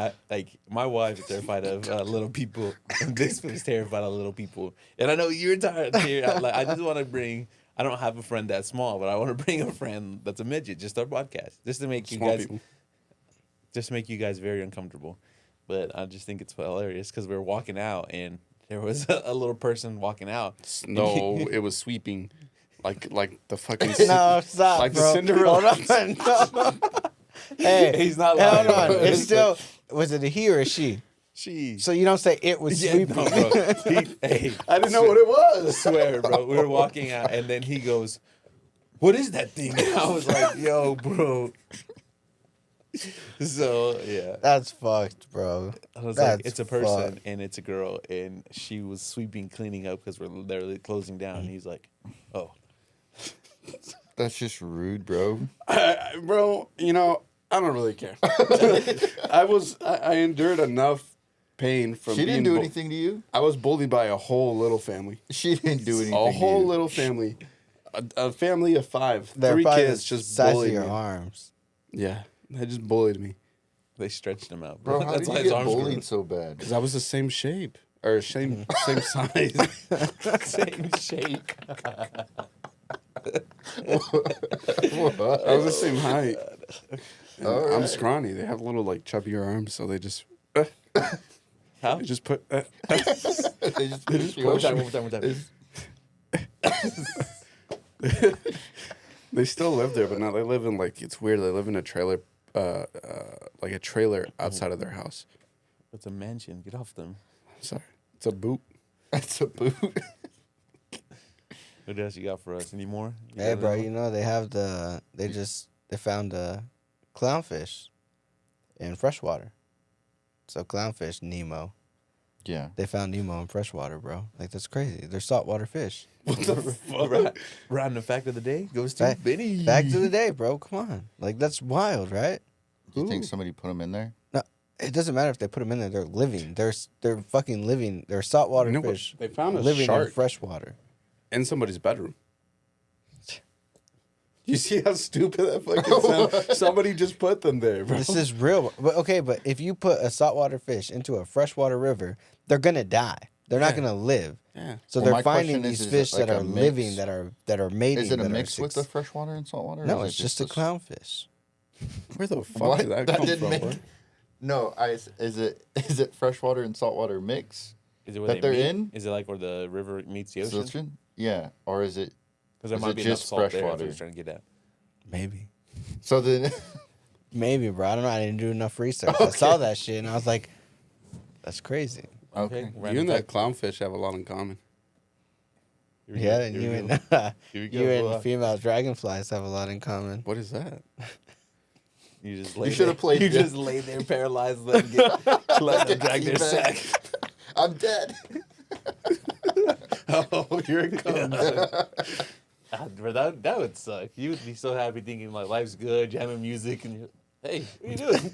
my wife is terrified of little people, and this was terrified of little people, and I know you're tired. I just want to bring. I don't have a friend that small, but I want to bring a friend that's a midget, just our podcast, just to make Small people. just make you guys very uncomfortable. But I just think it's hilarious because we were walking out, and there was a little person walking out. No, it was sweeping. Like the fucking. No, stop, Like the bro. Cinderella. Hold on. No. Hey, He's not hold lying. on. bro. It's still. Was it a he or a she? She. So you don't say it was Yeah, sweeping. no, bro. Hey, I didn't know what it was. swear, bro. We were walking out, and then he goes, "What is that thing?" And I was like, "Yo, bro." So yeah, That's fucked, bro. I was That's like, "It's a person, fucked. and it's a girl, and she was sweeping, cleaning up because we're literally closing down." And he's like, "Oh, That's just rude, bro. Bro, I don't really care. I endured enough pain from She being didn't do anything to you. I was bullied by a whole little family. She didn't do anything. A to whole you. little family. A family of 5. They're 3 probably kids the just size of bullied your me. arms. Yeah. They just bullied me. they stretched him out, Bro, bro." how That's did why you his get arms grew. bullied so bad? Because I was the same shape. Or same size. Same shape. I was the same height. And All I'm right. scrawny. They have little chubbier arms, so they just How? they just put They just push you One more up. time. One more time. They still live there, but now they live in it's weird. They live in a trailer, like a trailer outside of their house. It's a mansion. Get off them. Sorry, it's a boot. That's a boot. What else you got for us? Any more? You Hey, got bro. another one? They have they found a clownfish in freshwater. So clownfish, Nemo. Yeah. They found Nemo in freshwater, bro. Like that's crazy. They're saltwater fish. Random fact of the day goes to Fact- Benny. Back to the day, bro. Come on. Like that's wild, right? Do you think somebody put them in there? No, it doesn't matter if they put them in there. They're living. They're fucking living. They're saltwater You know what? fish. They found a living shark in freshwater. in somebody's bedroom. You see how stupid that fucking sounds? Somebody just put them there, bro. This is real. But okay, but if you put a saltwater fish into a freshwater river, they're gonna die. They're not Yeah. gonna live. Yeah. So Well, they're my finding question these is fish it like that a are mix? living, that are mating. Is it a that are mix with the six- freshwater and saltwater? or No, is it's it just a the- clownfish. Where the fuck What? did that That come didn't from, make- bro? No, is it freshwater and saltwater mix? Is it where that they they're meet? in? Is it like where the river meets the Is it ocean? ocean? Yeah, or is it? Because there Is might it be enough just salt there. That's what freshwater? he's trying to get at. Maybe. So then, Maybe, bro. I don't know. I didn't do enough research. I saw that shit and I was like, that's crazy. okay. You random and that fact. clownfish have a lot in common. Here we Yeah, go, and here you we and go. Here we go, you boy. and female dragonflies have a lot in common. What is that? You just lay should have there- played You dead. just lay there paralyzed, let them let them drag their Teabag. sack. I'm dead. Oh, here it comes. Bro, that would suck. You would be so happy thinking like life's good, jamming music, and you're, hey, what are you doing?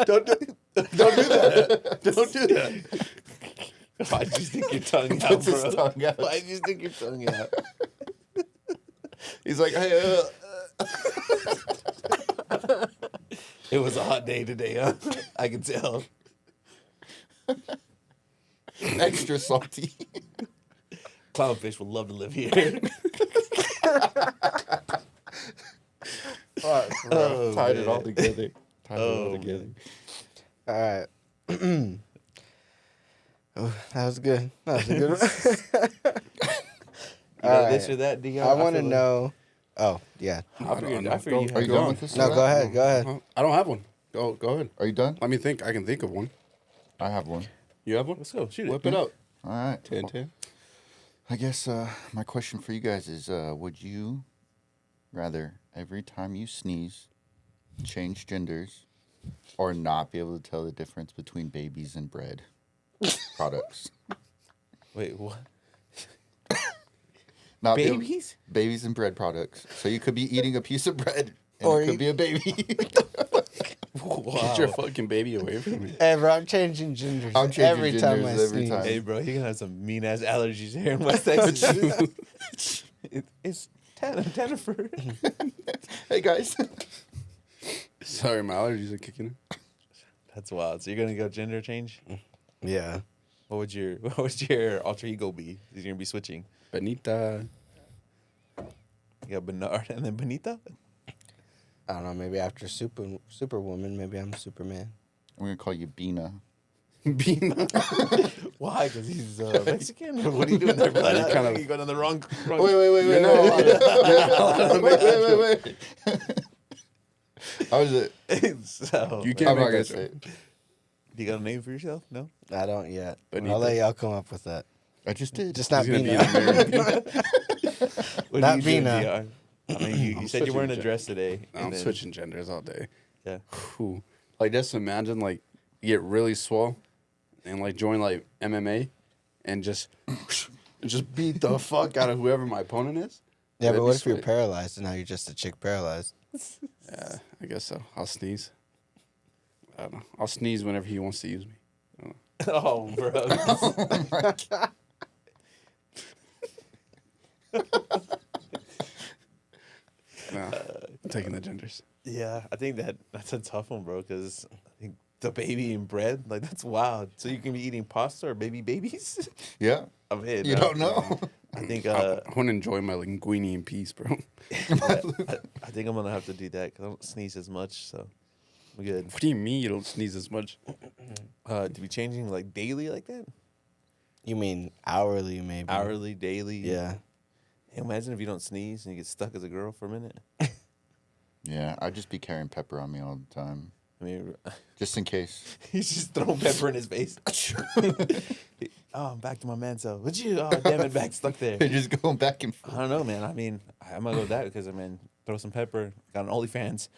don't do that. Don't do that. Why'd you stick your tongue out, Puts his bro? tongue out. Why'd you stick your tongue out? He's like, hey, It was a hot day today, huh? I can tell. extra salty. Clownfish would love to live here. Fuck, bro. Oh, Tied it man. all together. Tied it all Oh, together. All right. Oh, that was good. That was a good one. You All got this right. or that, Dion? I want to feel like- know. Oh, yeah. I figured you Are you had done one. with this? No, go ahead. Go ahead. I don't have one. Go ahead. Are you done? Let me think. I can think of one. I have one. You have one? Let's go. Shoot it. Whip it up. All right. 10. I guess my question for you guys is: would you rather every time you sneeze change genders, or not be able to tell the difference between babies and bread products? Wait, what? Not be able- Babies? babies and bread products. So you could be eating a piece of bread, and Or it could be a baby. Get your fucking baby away from me. Hey, bro, I'm changing genders I'm changing every time I genders every sneeze. time. Hey, bro, you're gonna have some mean ass allergies here in West Texas. It's Jennifer. Hey guys. Sorry, my allergies are kicking in. That's wild. So you're gonna go gender change? Yeah. What would your alter ego be? You're gonna be switching. Benita. You got Bernard and then Benita. I don't know. Maybe after Superwoman, maybe I'm Superman. I'm gonna call you Bina. Bina. Why? Because he's Mexican. What are you doing there, bro? You kind of- You going on the wrong. Wait. Wait. How is it? So, You I'm can't not make gonna that say joke. it. you got a name for yourself? No. I don't yet. Benita. I'll let y'all come up with that. I just did. Just not He's gonna be in Bina. the mirror. What Not are you doing, Vina. DR? I mean, you said you switching wearing a gen- dress today. I'm and then- switching genders all day. Yeah. Whew. Like, just imagine, like, you get really swole and, like, join, like, MMA and just beat the fuck out of whoever my opponent is. Yeah, That'd but be what if you're sweet. paralyzed and now you're just a chick paralyzed? Yeah, I guess so. I'll sneeze. I don't know. I'll sneeze whenever he wants to use me. Oh, bro. No, I'm taking the genders. Yeah, I think that's a tough one, bro. Because I think the baby and bread, like that's wild. So you can be eating pasta or babies. Yeah. I'm in. You don't know. I think I want to enjoy my linguine in peace, bro. I think I'm gonna have to do that because I don't sneeze as much. So we're good. What do you mean you don't sneeze as much? To be changing like daily like that, You mean hourly, maybe? hourly, daily. Yeah. Hey, imagine if you don't sneeze and you get stuck as a girl for a minute. Yeah, I'd just be carrying pepper on me all the time, I mean, just in case. he's just throwing pepper in his face. Oh, I'm back to my man cell. Would you? Oh, damn it, back stuck there. They're just going back and I forth. don't know, man. I mean, I'm gonna go with that because throw some pepper. Got an OnlyFans,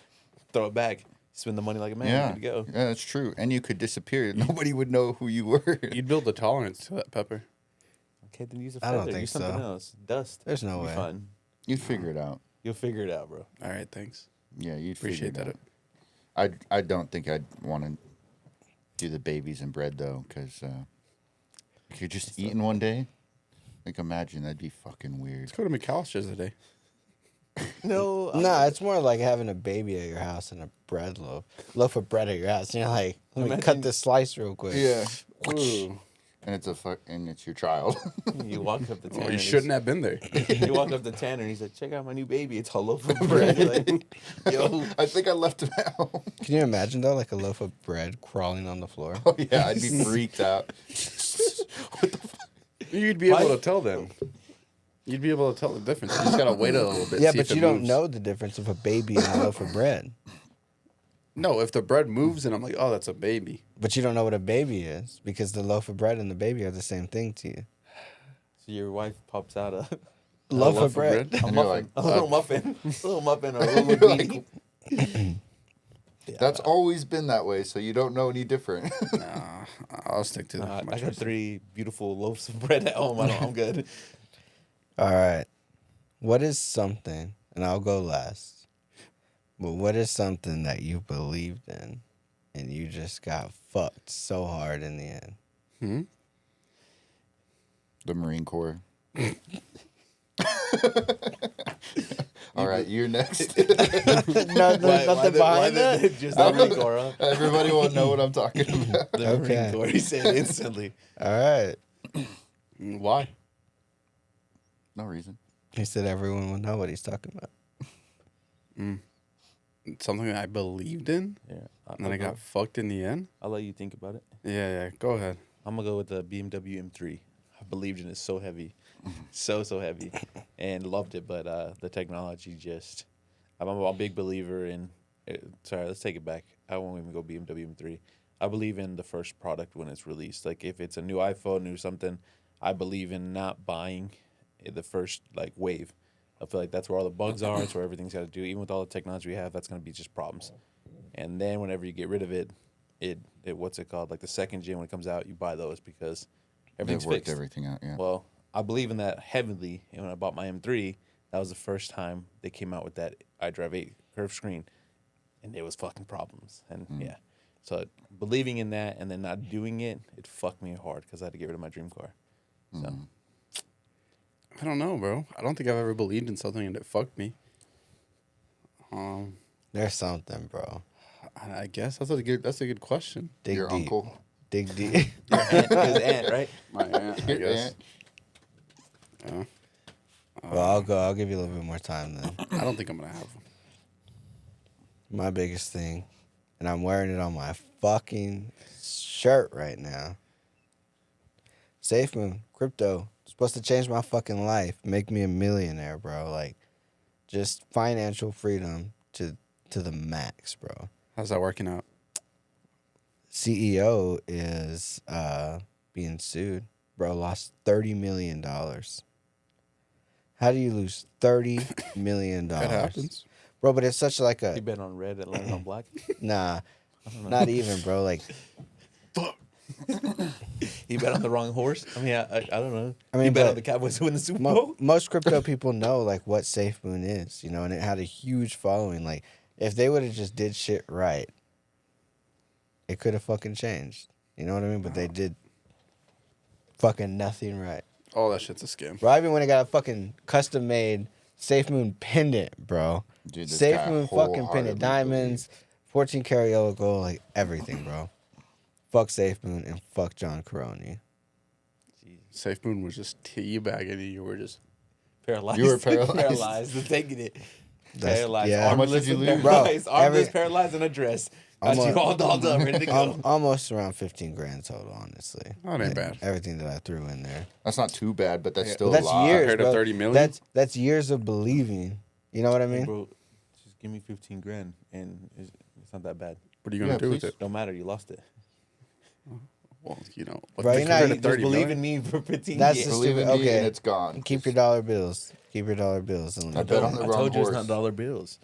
throw it back. Spend the money like a man. Yeah, Good to go. yeah, that's true. And you could disappear. Nobody would know who you were. You'd build a tolerance to that pepper. Okay, then use a I feather. don't think use something so. else. Dust. There's no It'll be way. Fun. You'd figure it out. You'll figure it out, bro. All right, thanks. Yeah, you'd Appreciate figure that. it out. I don't think I'd want to do the babies and bread though, because if you're just eating one day, like imagine that'd be fucking weird. Let's go to McAllister's today. No. No, it's more like having a baby at your house and a bread loaf of bread at your house. And you're like, let me Imagine- cut this slice real quick. Yeah, Ooh. and it's your child. You walk up to Tanner. Well, you and shouldn't have been there. You walk up to Tanner and he's like, "Check out my new baby. It's all over bread." You're like, yo, I think I left him at home. Can you imagine though, like a loaf of bread crawling on the floor? Oh yeah, I'd be freaked out. You'd be Why? able to tell them. You'd be able to tell the difference. You just gotta wait a little bit. Yeah, see but if you it don't moves. know the difference of a baby and a loaf of bread. No, if the bread moves, and I'm like, oh, that's a baby. But you don't know what a baby is because the loaf of bread and the baby are the same thing to you. so your wife pops out a Loaf loaf of of bread. bread? a And you're muffin, like, a little muffin, a little muffin, or a little You're like, beanie. That's always been that way, so you don't know any different. Nah, I'll stick to I my got choice. 3 beautiful loaves of bread at home. I'm good. All right. What is something, and I'll go last, but what is something that you believed in and you just got fucked so hard in the end? Hmm? The Marine Corps. All right, you're next. No, there's nothing behind that? Just the Marine Corps, huh? Everybody will know what I'm talking about. The Okay. Marine Corps. He said instantly. All right. Why? No reason. He said everyone will know what he's talking about. Something that I believed in, Yeah. and then I got fucked in the end. I'll let you think about it. Yeah. Go ahead. I'm gonna go with the BMW M3. I believed in it so heavy, so heavy, and loved it. But the technology just, I'm a big believer in. Sorry, let's take it back. I won't even go BMW M3. I believe in the first product when it's released. Like if it's a new iPhone, new something, I believe in not buying the first like wave. I feel like that's where all the bugs are. It's where everything's got to do. Even with all the technology we have, that's gonna be just problems. And then whenever you get rid of it, it what's it called? Like the second gen when it comes out, you buy those because everything's They've worked fixed. everything out, yeah. Well, I believe in that heavily. And when I bought my M3, that was the first time they came out with that iDrive 8 curved screen, and there was fucking problems. And yeah, so believing in that and then not doing it, it fucked me hard because I had to get rid of my dream car. So I don't know, bro. I don't think I've ever believed in something and it fucked me. There's something, bro. I guess that's a good question. Dig Your deep. uncle. Dig deep. his aunt, right? My aunt, I Your guess. aunt. Yeah. Well, I'll go. I'll give you a little bit more time then. I don't think I'm gonna have one. My biggest thing, and I'm wearing it on my fucking shirt right now. SafeMoon, crypto, supposed to change my fucking life, make me a millionaire, bro. Like, just financial freedom to the max, bro. How's that working out? CEO is being sued, bro. Lost $30 million. How do you lose $30 million, That happens. bro? But it's such like You a bet on red and landed on black. nah, not even, bro. Like, He bet on the wrong horse. I mean, I don't know. I mean, he bet but on the Cowboys to win the Super Bowl. most crypto people know like what SafeMoon is, you know, and it had a huge following. Like, if they would have just did shit right, it could have fucking changed. You know what I mean? But they did fucking nothing right. Oh, that shit's a scam. Bro, I even went and got a fucking custom made SafeMoon pendant, bro. Dude, this guy SafeMoon fucking pendant, wholeheartedly diamonds, 14 karat yellow gold, like everything, bro. Fuck SafeMoon and fuck John Caroni. Safe Moon was just teabagging you. You were just Paralyzed. You were paralyzed. paralyzed. and taking it. That's- Paralyzed. yeah. How much did Armless you and lose? Bro, paralyzed. Armless, every- paralyzed, and a dress. Got I'm you all dolled up, ready to go. Almost around 15 grand total, honestly. Oh, it ain't bad. Everything that I threw in there. That's not too bad, but that's still But that's a lot. years, Compared to bro. 30 million? That's years of believing. You know what I Hey, mean? bro, just give me 15 grand, and it's not that bad. what are you gonna Yeah, do with please. it? Don't matter, you lost it. Well, you know, Bro, you're not- compared to you Just 30 believe million? in me for 15 That's years. the Believe in stupid- me okay. and it's gone. Keep your dollar bills. Keep your dollar bills. And I bet on the I wrong told you horse. it's not dollar bills.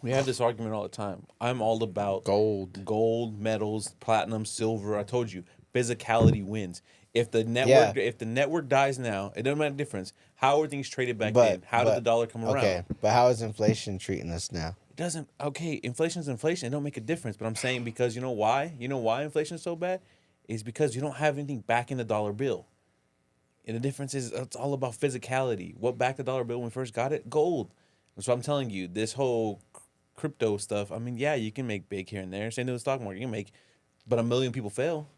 We have this argument all the time. I'm all about gold, metals, platinum, silver. I told you, physicality wins. If the network dies now, it doesn't make a difference. How are things traded back then? How did the dollar come around? Okay, but how is inflation treating us now? It doesn't. Okay, inflation's inflation. It don't make a difference. But I'm saying because you know why? You know why inflation's so bad? Is because you don't have anything backing the dollar bill. And the difference is it's all about physicality. What backed the dollar bill when we first got it? Gold. So I'm telling you, this whole crypto stuff. I mean, yeah, you can make big here and there. Same thing with the stock market. You can make, but a million people fail,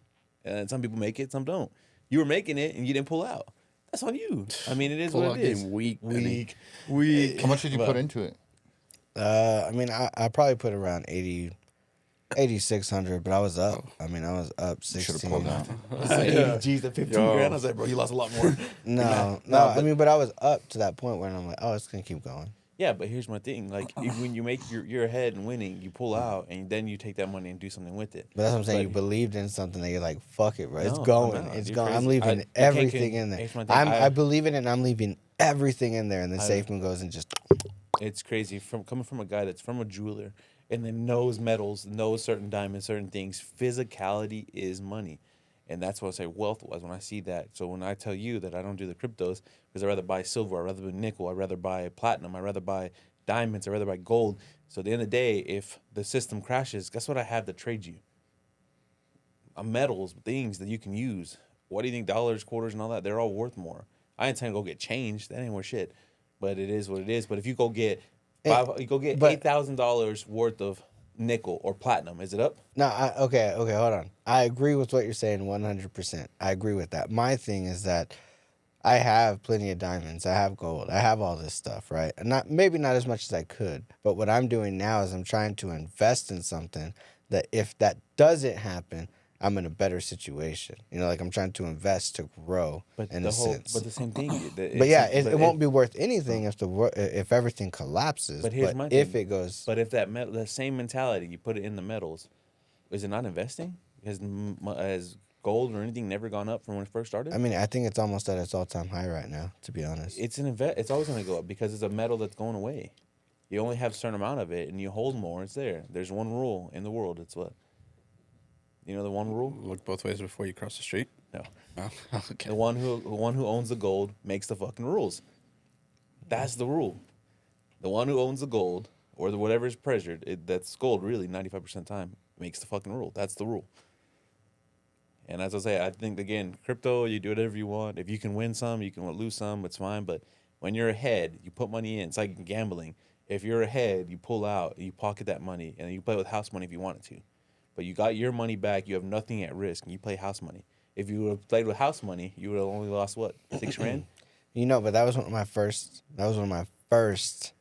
and some people make it, some don't. You were making it and you didn't pull out. That's on you. I mean, it is what Pull-out it is. game weak, Benny. Weak. How much did you Well, put into it? I mean, I probably put around 8,600, but I was up. I mean, I was up Should 16. have pulled out. I was like, 80 G's at 15 grand. I was like, bro, you lost a lot more. No, but- I mean, but I was up to that point where I'm like, oh, it's gonna keep going. Yeah, but here's my thing. Like, when you make you're ahead and winning, you pull out, and then you take that money and do something with it. But that's what I'm saying. You But- believed in something that you're like, fuck it, bro. It's No, I'm going. not. It's You're going. I'm crazy. leaving you can't everything in there. here's my thing. I believe in it, and I'm leaving everything in there. And then I- SafeMoon goes and just. It's crazy coming from a guy that's from a jeweler and then knows metals, knows certain diamonds, certain things. Physicality is money. And that's what I say wealth was when I see that. So when I tell you that I don't do the cryptos because I'd rather buy silver, I'd rather buy nickel, I'd rather buy platinum, I'd rather buy diamonds, I'd rather buy gold. So at the end of the day, if the system crashes, guess what I have to trade you? Metals, things that you can use. What do you think? Dollars, quarters, and all that, they're all worth more. I intend to go get changed. That ain't worth shit. But it is what it is. But if you go get but- $8,000 worth of nickel or platinum, is it up? No, okay, hold on. I agree with what you're saying 100%. I agree with that. My thing is that I have plenty of diamonds. I have gold. I have all this stuff, right? And maybe not as much as I could. But what I'm doing now is I'm trying to invest in something that if that doesn't happen, I'm in a better situation. You know, like I'm trying to invest to grow But in the a whole, sense. but the same thing. But yeah, it won't be worth anything if everything collapses. But here's But my if thing. it goes, But if the same mentality, you put it in the metals, is it not investing? Has gold or anything never gone up from when it first started? I mean, I think it's almost at its all-time high right now, to be honest. It's an invest. It's always going to go up because it's a metal that's going away. You only have a certain amount of it, and you hold more. It's there. There's one rule in the world. It's what? You know the one rule? Look both ways before you cross the street. No. Oh, okay. The one who owns the gold makes the fucking rules. That's the rule. The one who owns the gold or whatever is treasured, that's gold really 95% of the time makes the fucking rule. That's the rule. And as I say, I think again, crypto, you do whatever you want. If you can win some, you can lose some. It's fine. But when you're ahead, you put money in. It's like gambling. If you're ahead, you pull out, you pocket that money, and you play with house money if you wanted to. But you got your money back. You have nothing at risk, and you play house money. If you would have played with house money, you would have only lost what, $6,000? You know, but that was one of my first. That was one of my first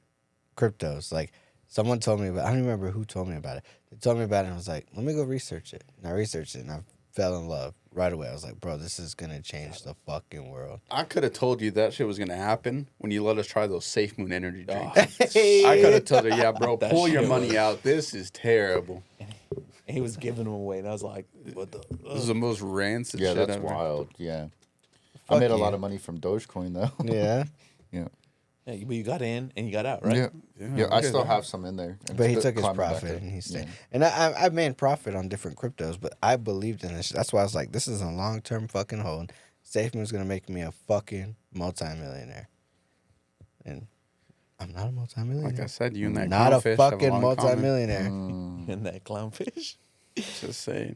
cryptos. Like someone told me about. I don't even remember who told me about it. They told me about it, and I was like, "Let me go research it." And I researched it, and I fell in love right away. I was like, "Bro, this is gonna change the fucking world." I could have told you that shit was gonna happen when you let us try those Safe Moon energy Oh, drinks. I could have told her, yeah, bro, That pull your shit money was- out. This is terrible. And he was giving them away, and I was like, "What the?" This is the most rancid Yeah, shit that's ever. wild. Yeah. I Fuck made a you. lot of money from Dogecoin though. Yeah, Yeah. Yeah, but you got in and you got out, right? Yeah. Yeah, Yeah, I look at still that. have some in there. and but he it's took his climbing back profit up. and he stayed. Yeah. And I made profit on different cryptos, but I believed in this. That's why I was like, "This is a long term fucking hold. SafeMoon's gonna make me a fucking multimillionaire." And I'm not a multimillionaire. Like I said, you and that Not a clownfish have fucking lot in common. multimillionaire. And that clownfish. Just saying.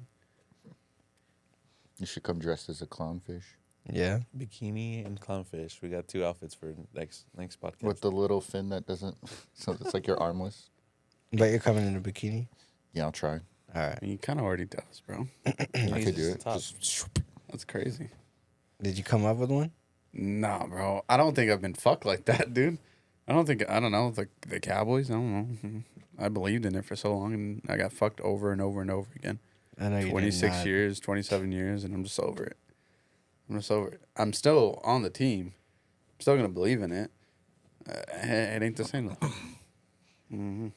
You should come dressed as a clownfish Yeah. Bikini and clownfish. We got 2 outfits for next podcast. with the little fin that doesn't. So it's like you're armless. But you're coming in a bikini? Yeah, I'll try. All right. I mean, he kind of already does, bro. I could do it. Top. Just That's crazy. Did you come up with one? Nah, bro. I don't think I've been fucked like that, dude. I don't know. The Cowboys, I don't know. I believed in it for so long, and I got fucked over and over and over again. I know you 26 years, 27 years, and I'm just over it. I'm still on the team. I'm still going to believe in it. It ain't the same, though.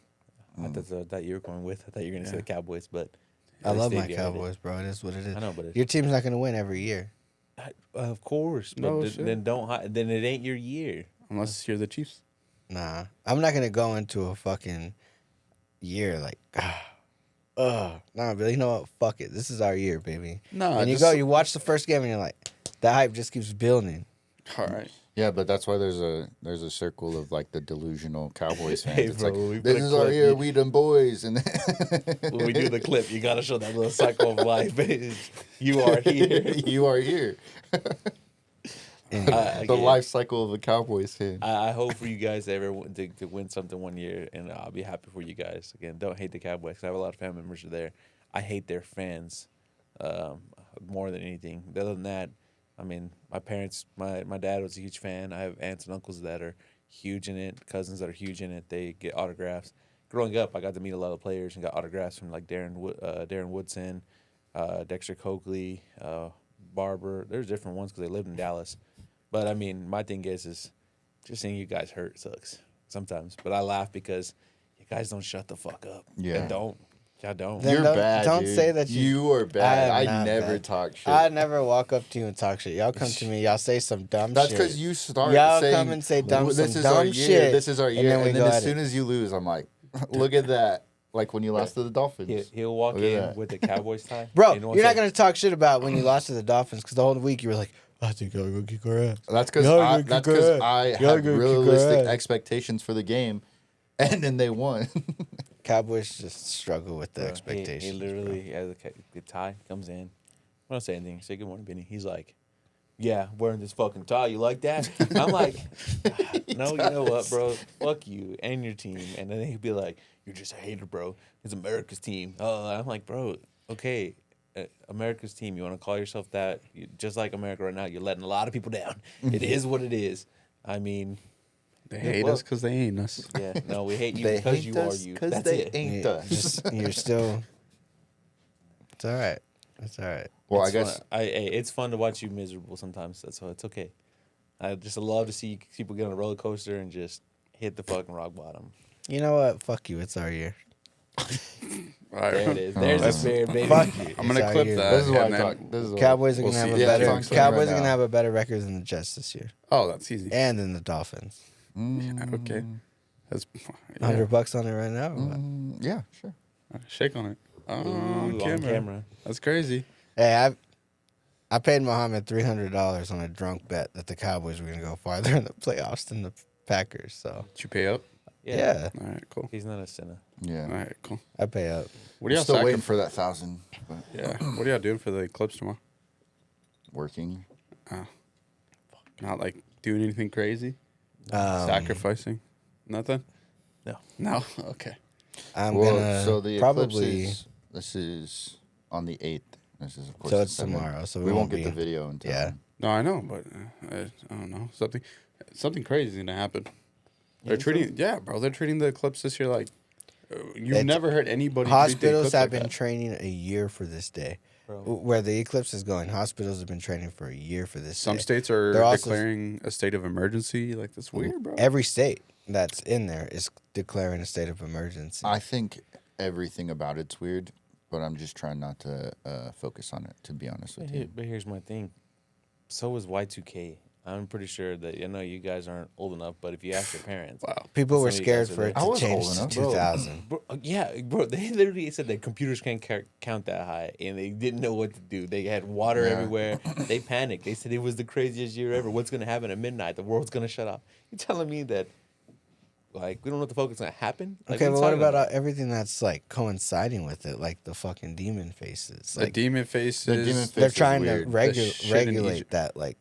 I thought you were going with. I thought you were going to say the Cowboys, but I they love stayed my behind it. Cowboys, bro. It is what it is. I know, but Your team's not going to win every year. of course. But No then, shit. then don't. Then it ain't your year. Unless you're the Chiefs. Nah. I'm not going to go into a fucking year like, nah, but you know what? Fuck it. This is our year, baby. No, And you just- you watch the first game, and you're like, the hype just keeps building. All right. yeah, but that's why there's a circle of like the delusional Cowboys fans. Hey, it's bro, like we put this a is our clip. year, we them boys, and When we do the clip, you got to show that little cycle of life. You are here. you are here. The Again, life cycle of a Cowboys fan. I hope for you guys to win something one year, and I'll be happy for you guys. Again, don't hate the Cowboys. 'Cause I have a lot of family members who are there. I hate their fans more than anything. Other than that, I mean, my parents, my dad was a huge fan. I have aunts and uncles that are huge in it, cousins that are huge in it. They get autographs. Growing up, I got to meet a lot of players and got autographs from like Darren Woodson, Dexter Coakley, Barber. There's different ones because they lived in Dallas. But I mean, my thing is just seeing you guys hurt sucks sometimes. But I laugh because you guys don't shut the fuck up. Yeah. You don't. Y'all don't. Then You're don't- bad. don't dude. say that you are I bad. am I not never bad. talk shit. I never walk up to you and talk shit. Y'all come to me, y'all say some dumb That's shit. because you start Y'all saying, come and say dumb- "This some is our dumb year. shit, This is our and year." then And we then, go as at soon it. as you lose, I'm like, "Look at that!" Like when you lost to the Dolphins. He'll walk Look at in that. with the Cowboys tie. Bro, and he'll you're not say, going to talk shit about when you lost to the Dolphins because the whole week you were like, I think y'all going to kick our ass. That's because Y'all gonna kick our ass. I Y'all had gonna kick our realistic ass. expectations for the game, and then they won. Cowboys just struggle with the bro, expectations. He literally, as the tie comes in, I don't say anything. Say good morning, Benny. He's like, yeah, wearing this fucking tie. You like that? I'm like, no, you know what, bro? Fuck you and your team. And then he'd be like, you're just a hater, bro. It's America's team. I'm like, bro, okay. America's team. You want to call yourself that? Just like America right now, you're letting a lot of people down. It is what it is. I mean, They hate us because they ain't us. yeah, no, we hate you They because hate you are us you. 'cause That's they it. ain't us. You're still. It's all right. It's all right. Well, It's I guess fun. It's fun to watch you miserable sometimes. That's why it's okay. I just love to see people get on a roller coaster and just hit the fucking rock bottom. You know what? Fuck you. It's our year. All right. There it is. There's the spirit, baby. Fuck you. I'm gonna It's our clip year, that. bro. this is why I and then- talk. This is Cowboys are We'll gonna have see. a Yeah, better. it's on camera Cowboys right are gonna now. have a better record than the Jets this year, Oh, that's easy. and than the Dolphins. Okay. That's yeah. $100 on it right now. or what? Yeah, sure. Shake on it. Ooh, On camera. That's crazy. Hey, I paid Muhammad $300 on a drunk bet that the Cowboys were gonna go farther in the playoffs than the Packers. So Did you pay up? yeah, All right, cool. He's not a sinner. Yeah. All right, cool. I pay up. What are I'm y'all still sacri- waiting for that 1,000, but Yeah. What are y'all doing for the eclipse tomorrow? working. Not like doing anything crazy? Sacrificing? Nothing? No. No? Okay. I'm Well, gonna so the eclipse probably. is, this is on the 8th. This is, of course, So the it's 7th. tomorrow, so we we won't won't get the be- video until yeah. No, I know, but I don't know. Something crazy is gonna happen. They're treating, bro. They're treating the eclipse this year like you've It's- never heard anybody. treat the Hospitals eclipse have like been that. training a year for this day. Bro. Where the eclipse is going, hospitals have been training for a year for this. Some day. states are They're also- declaring a state of emergency. Like that's weird, bro. Every state that's in there is declaring a state of emergency. I think everything about it's weird, but I'm just trying not to focus on it, to be honest with you. But here's my thing. So is Y2K. I'm pretty sure that I know you guys aren't old enough, but if you ask your parents, Wow. People were some of you scared guys are for it there. I to was change old to enough. 2000. bro, they literally said that computers can't count that high, and they didn't know what to do. They had water Yeah. everywhere. They panicked. They said it was the craziest year ever. What's gonna happen at midnight? The world's gonna shut off. You telling me that, like, we don't know what the fuck is gonna happen? Like, Okay, are you but what talking about everything that's like coinciding with it, like the fucking demon faces? The Like demon faces. The demon face they're is trying to weird. The shit in regulate Egypt. that. Like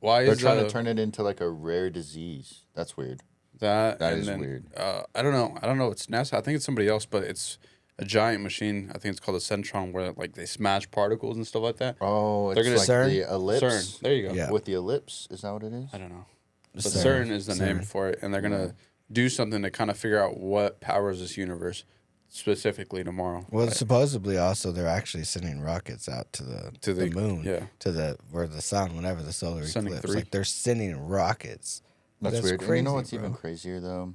Why They're is trying to turn it into like a rare disease. That's weird. that? That and is then, weird. I don't know. I don't know. It's NASA. I think it's somebody else, but it's a giant machine. I think it's called a Centron, where like they smash particles and stuff like that. Oh, They're it's gonna- like CERN? the ellipse. CERN. There you go. Yeah. With the ellipse, is that what it is? I don't know. But CERN. CERN is the name CERN. for it, and they're gonna do something to kind of figure out what powers this universe specifically tomorrow. well, Like, supposedly also they're actually sending rockets out to the moon, yeah. to the sun, whenever the solar Sending eclipse. 3. Like they're sending rockets. That's weird. And you know what's bro. even crazier though,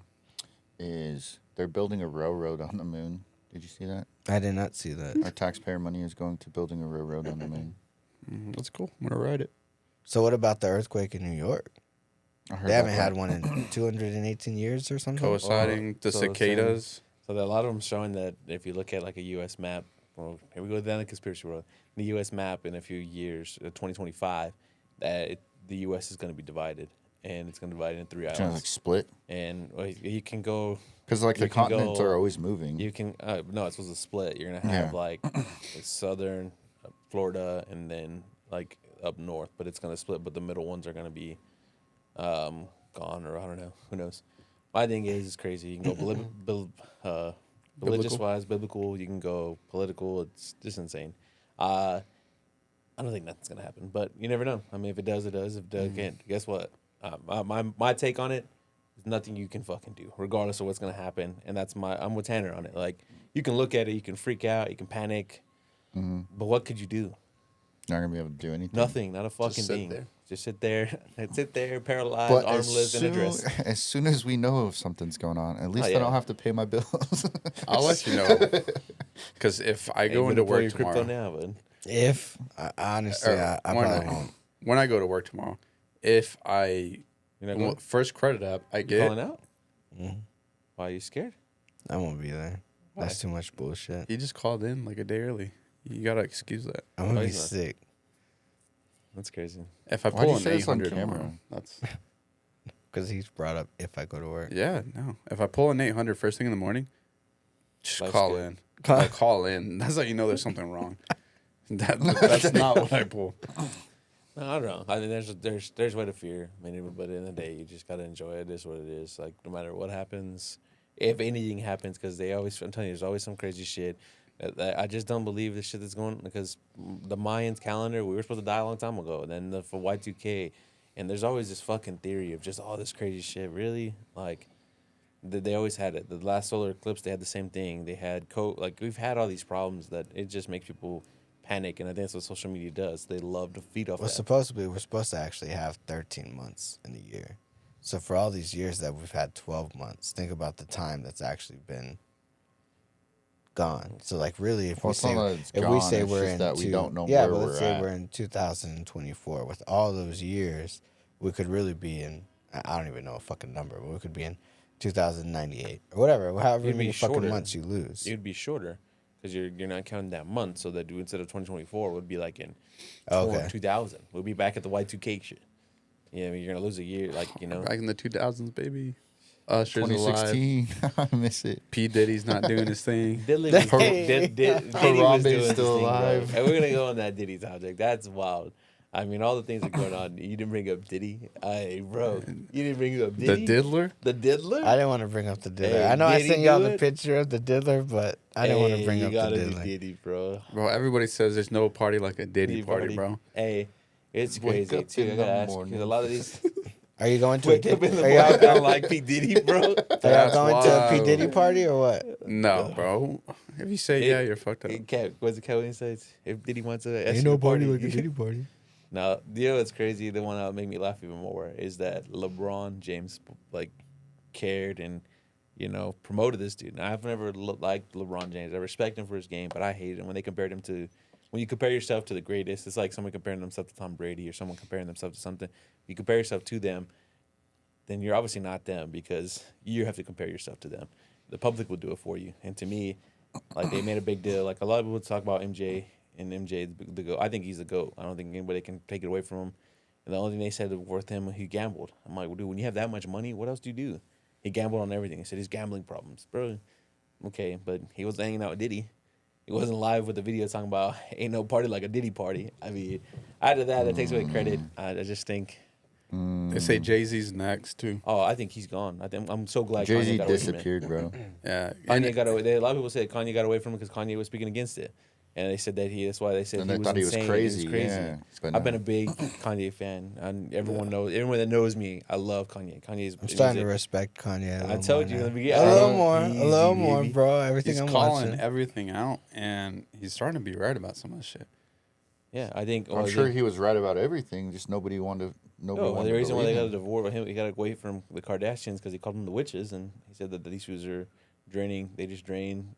is they're building a railroad on the moon. Did you see that? I did not see that. Our taxpayer money is going to building a railroad on the moon. That's cool. I'm gonna write it. So what about the earthquake in New York? I heard They haven't about had that. one in 218 years or something. Coinciding the so the cicadas. So there are a lot of them showing that if you look at like a U.S. map, well, here we go down the conspiracy world. The U.S. map in a few years, 2025, the U.S. is going to be divided, and it's going to divide into 3 Trying to like islands. split And you can go, because like You the can continents go- are always moving. you can no, it's supposed to split. You're gonna have Yeah. like southern Florida, and then like up north, but it's gonna split. But the middle ones are gonna be gone, or I don't know. Who knows? My thing is, it's crazy. You can go religious wise, biblical. You can go political. It's just insane. I don't think nothing's gonna happen, but you never know. I mean, if it does, it does. If it doesn't, guess what? My take on it is nothing you can fucking do, regardless of what's gonna happen. And I'm with Tanner on it. Like, you can look at it, you can freak out, you can panic, but what could you do? Not gonna be able to do anything. Nothing. Not a fucking sit thing. there. Just sit there. Sit there, paralyzed, But armless, in a dress. as soon as we know if something's going on, at least yeah. I don't have to pay my bills. I'll let you know. Because if I go into work crypto tomorrow, now, but If honestly, or I when probably won't. when I go to work tomorrow, if I you're not going. first credit app I You get, calling out? Why are you scared? I won't be there. That's too much bullshit. he just called in like a day early. You gotta excuse that. I'm gonna Oh, be he's not. sick That's crazy. If I Why'd pull you an say this on 800 camera? tomorrow, that's because he's brought up if I go to work. yeah, no. If I pull an 800 first thing in the morning, just Life's call good. in. I'll call in. That's how you know there's something wrong. That's not what I pull. No, I don't know. I mean, there's way to fear. I mean, but in the day, you just gotta enjoy it. It is what it is. Like, no matter what happens, if anything happens, because I'm telling you, there's always some crazy shit. I just don't believe this shit that's going because the Mayans calendar, we were supposed to die a long time ago. Then for Y2K, and there's always this fucking theory of just all this crazy shit. Really, like they always had it. The last solar eclipse, they had the same thing. They had like we've had all these problems that it just makes people panic, and I think that's what social media does. They love to feed off Well, that. supposedly we're supposed to actually have 13 months in a year. So for all these years that we've had 12 months, think about the time that's actually been gone. So like really, if Well, we it's not say that it's if we gone, say it's we're just in that we don't know yeah, where but let's we're say at. we're in 2024 with all those years, we could really be in. I don't even know a fucking number, but we could be in 2098 or whatever. However It'd be many fucking shorter. months you lose. It would be shorter because you're not counting that month. So that instead of 2024 would be like in Okay. 2000. We'll be back at the Y2K shit. Yeah, I mean, you're gonna lose a year, like Back in the 2000s, baby. Usher's alive. 2016. I miss it. P Diddy's not doing his thing. Diddy was Hey. Diddy was Harambe's doing his still thing, bro. alive. And we're gonna go on that Diddy topic. That's wild. I mean, all the things that are going on. You didn't bring up Diddy, bro. You didn't bring up The Diddy. Diddler? The diddler. I didn't want to bring up the diddler. Hey, I know I did he sent y'all do the it? picture of the diddler, but I didn't want to bring you up the gotta do diddler. Diddy, bro. Bro, everybody says there's no party like a Diddy party, bro. Hey, it's Wake crazy up too. in I the gotta ask because morning. a lot of these Are you going to wake up in the are morning y'all, I like P Diddy, bro. are y'all That's going to a P wild. Diddy party or what? No, bro. If you say yeah, you're fucked up. What's the Kevin says? If Diddy wants to, Ain't no party like a Diddy party. No, you know what's crazy? The one that would make me laugh even more is that LeBron James like cared and promoted this dude. Now, I've never liked LeBron James. I respect him for his game, but I hate him when they compared him to. When you compare yourself to the greatest, it's like someone comparing themselves to Tom Brady or someone comparing themselves to something. You compare yourself to them, then you're obviously not them because you have to compare yourself to them. The public will do it for you. And to me, like they made a big deal. Like a lot of people talk about MJ and MJ the GOAT. I think he's the GOAT. I don't think anybody can take it away from him. And the only thing they said worth him, he gambled. I'm like, well, dude, when you have that much money, what else do you do? He gambled on everything. He said he's gambling problems, bro. Okay, but he was hanging out with Diddy. He wasn't live with the video talking about ain't no party like a Diddy party. I mean, out of that takes away credit. I just think. They say Jay-Z's next, too. Oh, I think he's gone. I'm so glad Jay-Z Kanye got away from it. disappeared, bro. Yeah. Kanye got away. A lot of people said Kanye got away from it because Kanye was speaking against it, and they said that that's why they said And he they was thought he was insane. crazy, He was yeah. But I've been no. a big Kanye fan, and everyone that knows me, I love Kanye. Kanye's. I'm starting to respect Kanye. A I little told more you now. in the beginning. A little more, Easy, a little more, baby. bro. Everything He's I'm calling watching. everything out, and he's starting to be right about some of this shit. Yeah, I think. I'm sure he was right about everything. Just nobody wanted to. Nobody No, wanted the to reason why they believe got a him. divorce, he got away from the Kardashians because he called them the witches, and he said that these foods are draining. They just drain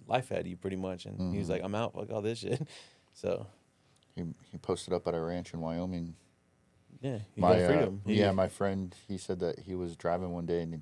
life out of you pretty much, and he was like, "I'm out, fuck all this shit." So He posted up at a ranch in Wyoming. yeah, he My got freedom. my friend, he said that he was driving one day and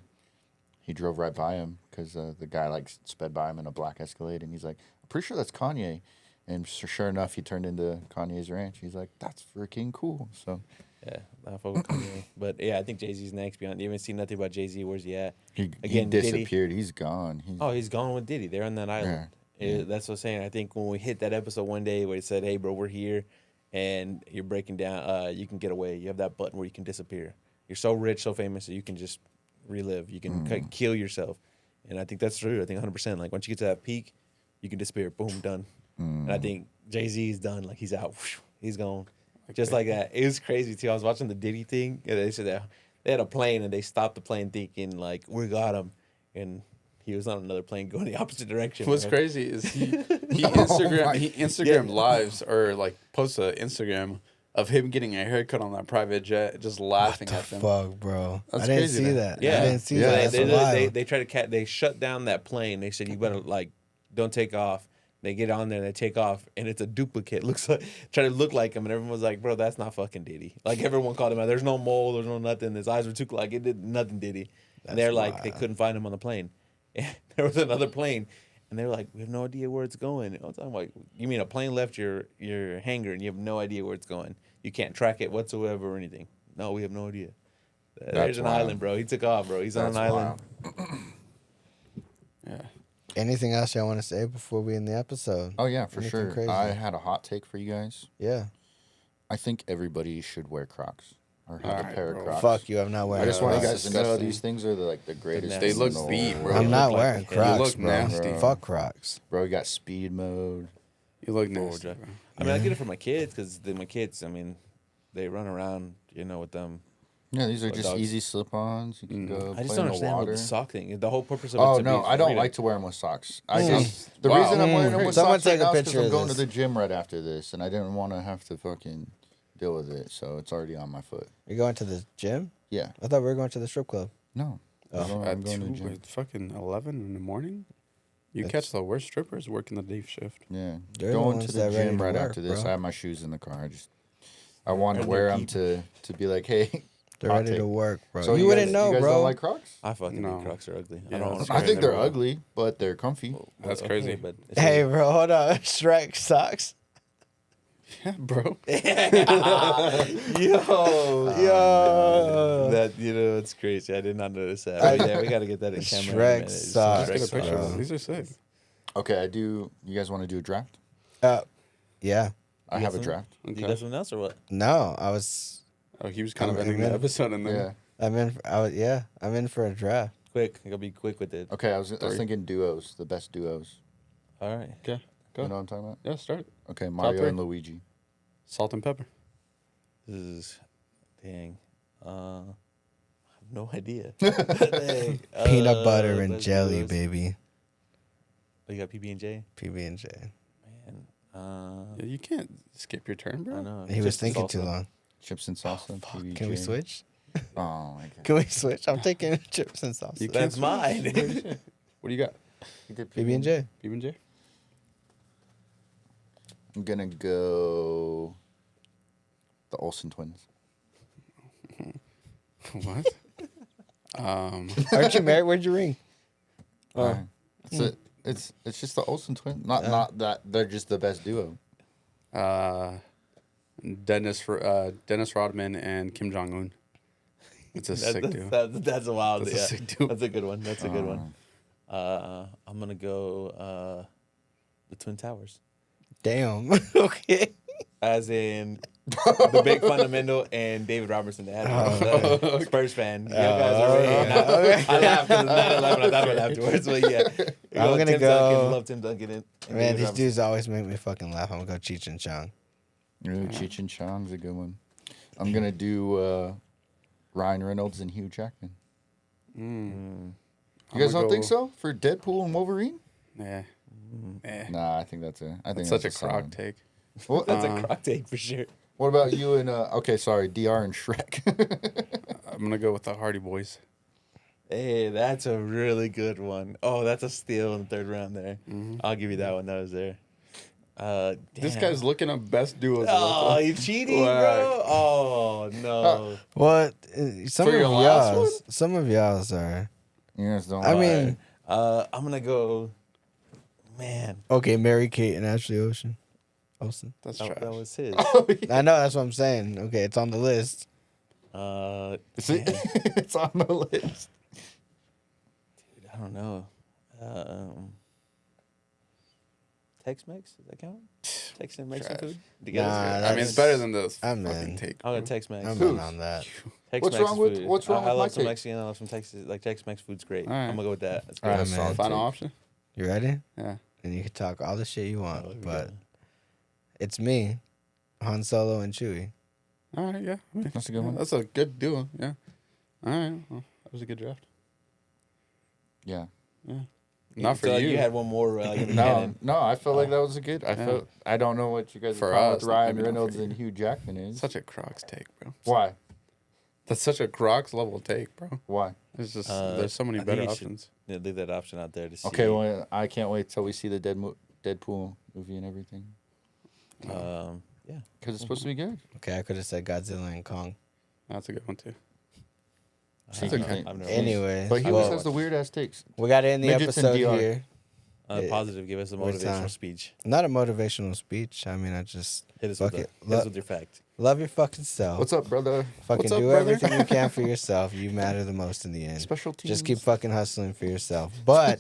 he drove right by him because the guy like sped by him in a black Escalade, and he's like, "I'm pretty sure that's Kanye." And sure enough, he turned into Kanye's ranch. He's like, "That's freaking cool." So Yeah, I fuck with Kanye. But yeah, I think Jay-Z's next. Beyond, you haven't seen nothing about Jay-Z. Where's he at? he Again, Diddy. disappeared. He's gone. He's gone with Diddy. They're on that island. That's what I'm saying. I think when we hit that episode one day where he said, "Hey, bro, we're here," and you're breaking down, you can get away. You have that button where you can disappear. You're so rich, so famous that you can just relive. You can kill yourself. And I think that's true. I think 100%. Like once you get to that peak, you can disappear. Boom, done. And I think Jay-Z is done. Like he's out. He's gone. Just like that. It was crazy too. I was watching the Diddy thing, and they said that they had a plane, and they stopped the plane thinking like, "We got him," and he was on another plane going the opposite direction. What's bro. crazy is he Instagram lives or like posts a Instagram of him getting a haircut on that private jet, just laughing at them. Fuck, bro. That's I didn't crazy, see man. that. Yeah, I didn't see Yeah, that. They, That's they, wild. they tried to they shut down that plane. They said you better like don't take off. They get on there, they take off, and it's a duplicate. Looks like try to look like him, and everyone was like, "Bro, that's not fucking Diddy." Like everyone called him out. There's no mole, there's no nothing. His eyes were too like it did nothing Diddy. And they're like they couldn't find him on the plane. And there was another plane, and they were like, "We have no idea where it's going." And I'm like, "You mean a plane left your hangar, and you have no idea where it's going? You can't track it whatsoever or anything?" No, we have no idea. There's an wild. island, bro. He took off, bro. He's on That's an island. wild. Yeah. Anything else y'all want to say before we end the episode? Oh yeah, for Anything sure. crazy? I had a hot take for you guys. Yeah. I think everybody should wear Crocs. or have a Alright, pair of bro. Crocs. Fuck you, I'm not wearing I just want you that's guys to know disgusting. these things are the greatest. They things look in the beat, whole bro. I'm world. not look wearing like- Crocs, you look bro. nasty. Fuck Crocs. Bro, you got speed mode. You look Four-wheel nasty, drive. bro. I mean, I get it for my kids because my kids, I mean, they run around, with them. Yeah, these are For just dogs. easy slip-ons. You can go I just play don't in the understand water. what the sock thing. The whole purpose of Oh it to no, be I don't freedom. like to wear them with socks. I Mm. just the Wow. reason I'm wearing them with Someone socks right take a now is because picture I'm of going to this. the gym right after this, and I didn't want to have to fucking deal with it, so it's already on my foot. You're going to the gym? Yeah, I thought we were going to the strip club. no, I'm going At to the 2, gym. fucking 11 in the morning? You It's- catch the worst strippers working the day shift. Yeah, They're the going ones to the that ready gym to right work, after this. bro. I have my shoes in the car. I wanted to And wear they're them to be like, hey, They're hot ready take. to work, bro. So you wouldn't guys, know, you guys bro. don't like Crocs? I fucking No. think Crocs are ugly. Yeah, I don't that's I understand think they're never will. ugly, but they're comfy. That's okay, crazy. but it's Hey, like- bro, hold on. Shrek socks. Yeah, bro. Yo. that it's crazy. I did not notice that. I- But yeah, we gotta get that in camera. in a Shrek minute. It's socks, Let's get a picture bro. of them. These are sick. Okay, I do. You guys want to do a draft? Yeah. I You have got a some? draft. You Okay. got something else or what? No, I was. Oh, he was kind of I'm ending the in. episode and then. Yeah. I'm in for a draft. Quick, I gotta be quick with it. Okay, I was Three. thinking duos, the best duos. All right. Okay, go. You know what I'm talking about? Yeah, start. Okay, Mario three. and Luigi. Salt and pepper. This is, dang. I have no idea. Dang. Peanut butter and let's jelly, do this. baby. Oh, you got PB and J. PB and J. Man, Yeah, you can't skip your turn, bro. I know. He was Just the thinking too salsa. long. Chips and salsa. PB&J. Can we switch? Oh my god. Can we switch? I'm taking chips and salsa. You can't That's mine. What do you got? You did PB and J. PB&J? I'm gonna go the Olsen twins. What? Aren't you married? Where'd you ring? It's just the Olsen twins. Not that they're just the best duo. Dennis Rodman and Kim Jong Un. It's a sick dude. That's a wild. That's a Yeah. sick dude. That's a good one. That's a good one. I'm gonna go the Twin Towers, Damn. Okay. as in the big fundamental and David Robertson. They had Spurs fan. You guys are right. I laughed because 9/11. I thought about it afterwards, but yeah. I'm gonna Tim go- Duncan, love Tim Duncan. And Man, David these Robinson. dudes always make me fucking laugh. I'm gonna go Cheech and Chong. Ooh, Cheech and Chong's a good one. I'm gonna do Ryan Reynolds and Hugh Jackman. You guys don't think so for Deadpool and Wolverine? Yeah. Nah, I think that's That's such a solid. crock take. What, That's a crock take for sure. what about you and okay, sorry, DR and Shrek? I'm gonna go with the Hardy Boys. Hey, that's a really good one. Oh, that's a steal in the third round there. Mm-hmm. I'll give you that one. That was there. This Damn. guy's looking up best duos. Oh, you cheating, bro? Oh no. What? Some For of your last y'all's. Some of y'all's are. You guys don't. I mean, I'm gonna go. Man, okay, Mary Kate and Ashley Olsen. That's that trash. was his. I know that's what I'm saying. Okay, it's on the list. see, man, it's on the list. dude, I don't know. Tex-Mex, does that count? Tex and Mexican Trash. food? Together? Nah, I mean, that's- it's better than the I'm fucking in. take. I'll bro. go Tex-Mex. I'm Who? in on that. Tex-Mex wrong with- food. what's wrong I with love my some take? Mexican. I love some Texas. Like Tex-Mex food's great. All right. I'm gonna go with that. That's All right, good. man. solid Final take. option? You ready? Yeah. And you can talk all the shit you want, here we but go. it's me, Han Solo and Chewie. All right, yeah. I mean, That's a good one. That's a good duo, yeah. All right, well, that was a good draft. Yeah. Yeah. Not for So you. You had one more like in the No, canon. no, I felt like that was a good. I don't know what you guys For are talking us, with Ryan maybe not for Reynolds you. and Hugh Jackman is. Such a Crocs take, bro. Why? That's such a Crocs level take, bro. Why? There's just Uh, there's so many I think better you should- options. Yeah, leave that option out there to see. Okay, well, I can't wait till we see the Deadpool movie and everything Yeah. because it's supposed to be good. Okay, I could have said Godzilla and Kong. That's a good one too. See, okay. you think- I've never Anyway, But he well, always has the weird ass takes. we got to end the Midgets and episode DR. here. Positive. Give us a Where's motivational time? speech. Not a motivational speech. I mean, I just Hit us, fuck with, it. hit us with your fact. Love your fucking self. What's up, brother? Fucking What's up, do brother? everything you can for yourself. You matter the most in the end. Special teams. Just keep fucking hustling for yourself. But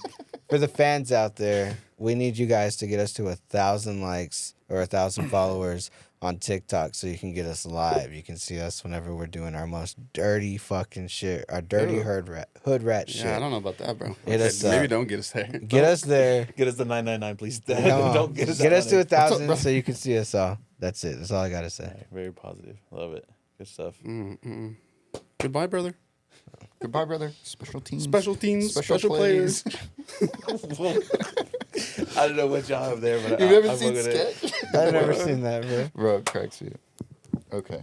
for the fans out there, we need you guys to get us to 1,000 likes or 1,000 followers on TikTok so you can get us live. You can see us whenever we're doing our most dirty fucking shit, our dirty Ew. hood rat shit. Yeah, I don't know about that, bro. Hit us Maybe up. don't get us there. Get us there. Get us the 999, please. Come on. Don't get us Get that us to money. 1,000 so you can see us all. That's it. That's all I gotta say. All right, very positive. Love it. Good stuff. Goodbye, brother. Goodbye, brother. Special teams. Special teams, special players. I don't know what y'all have there, but You've never I'm seen looking at it. sketch? I've never seen that, bro. Bro, it cracks you. Okay.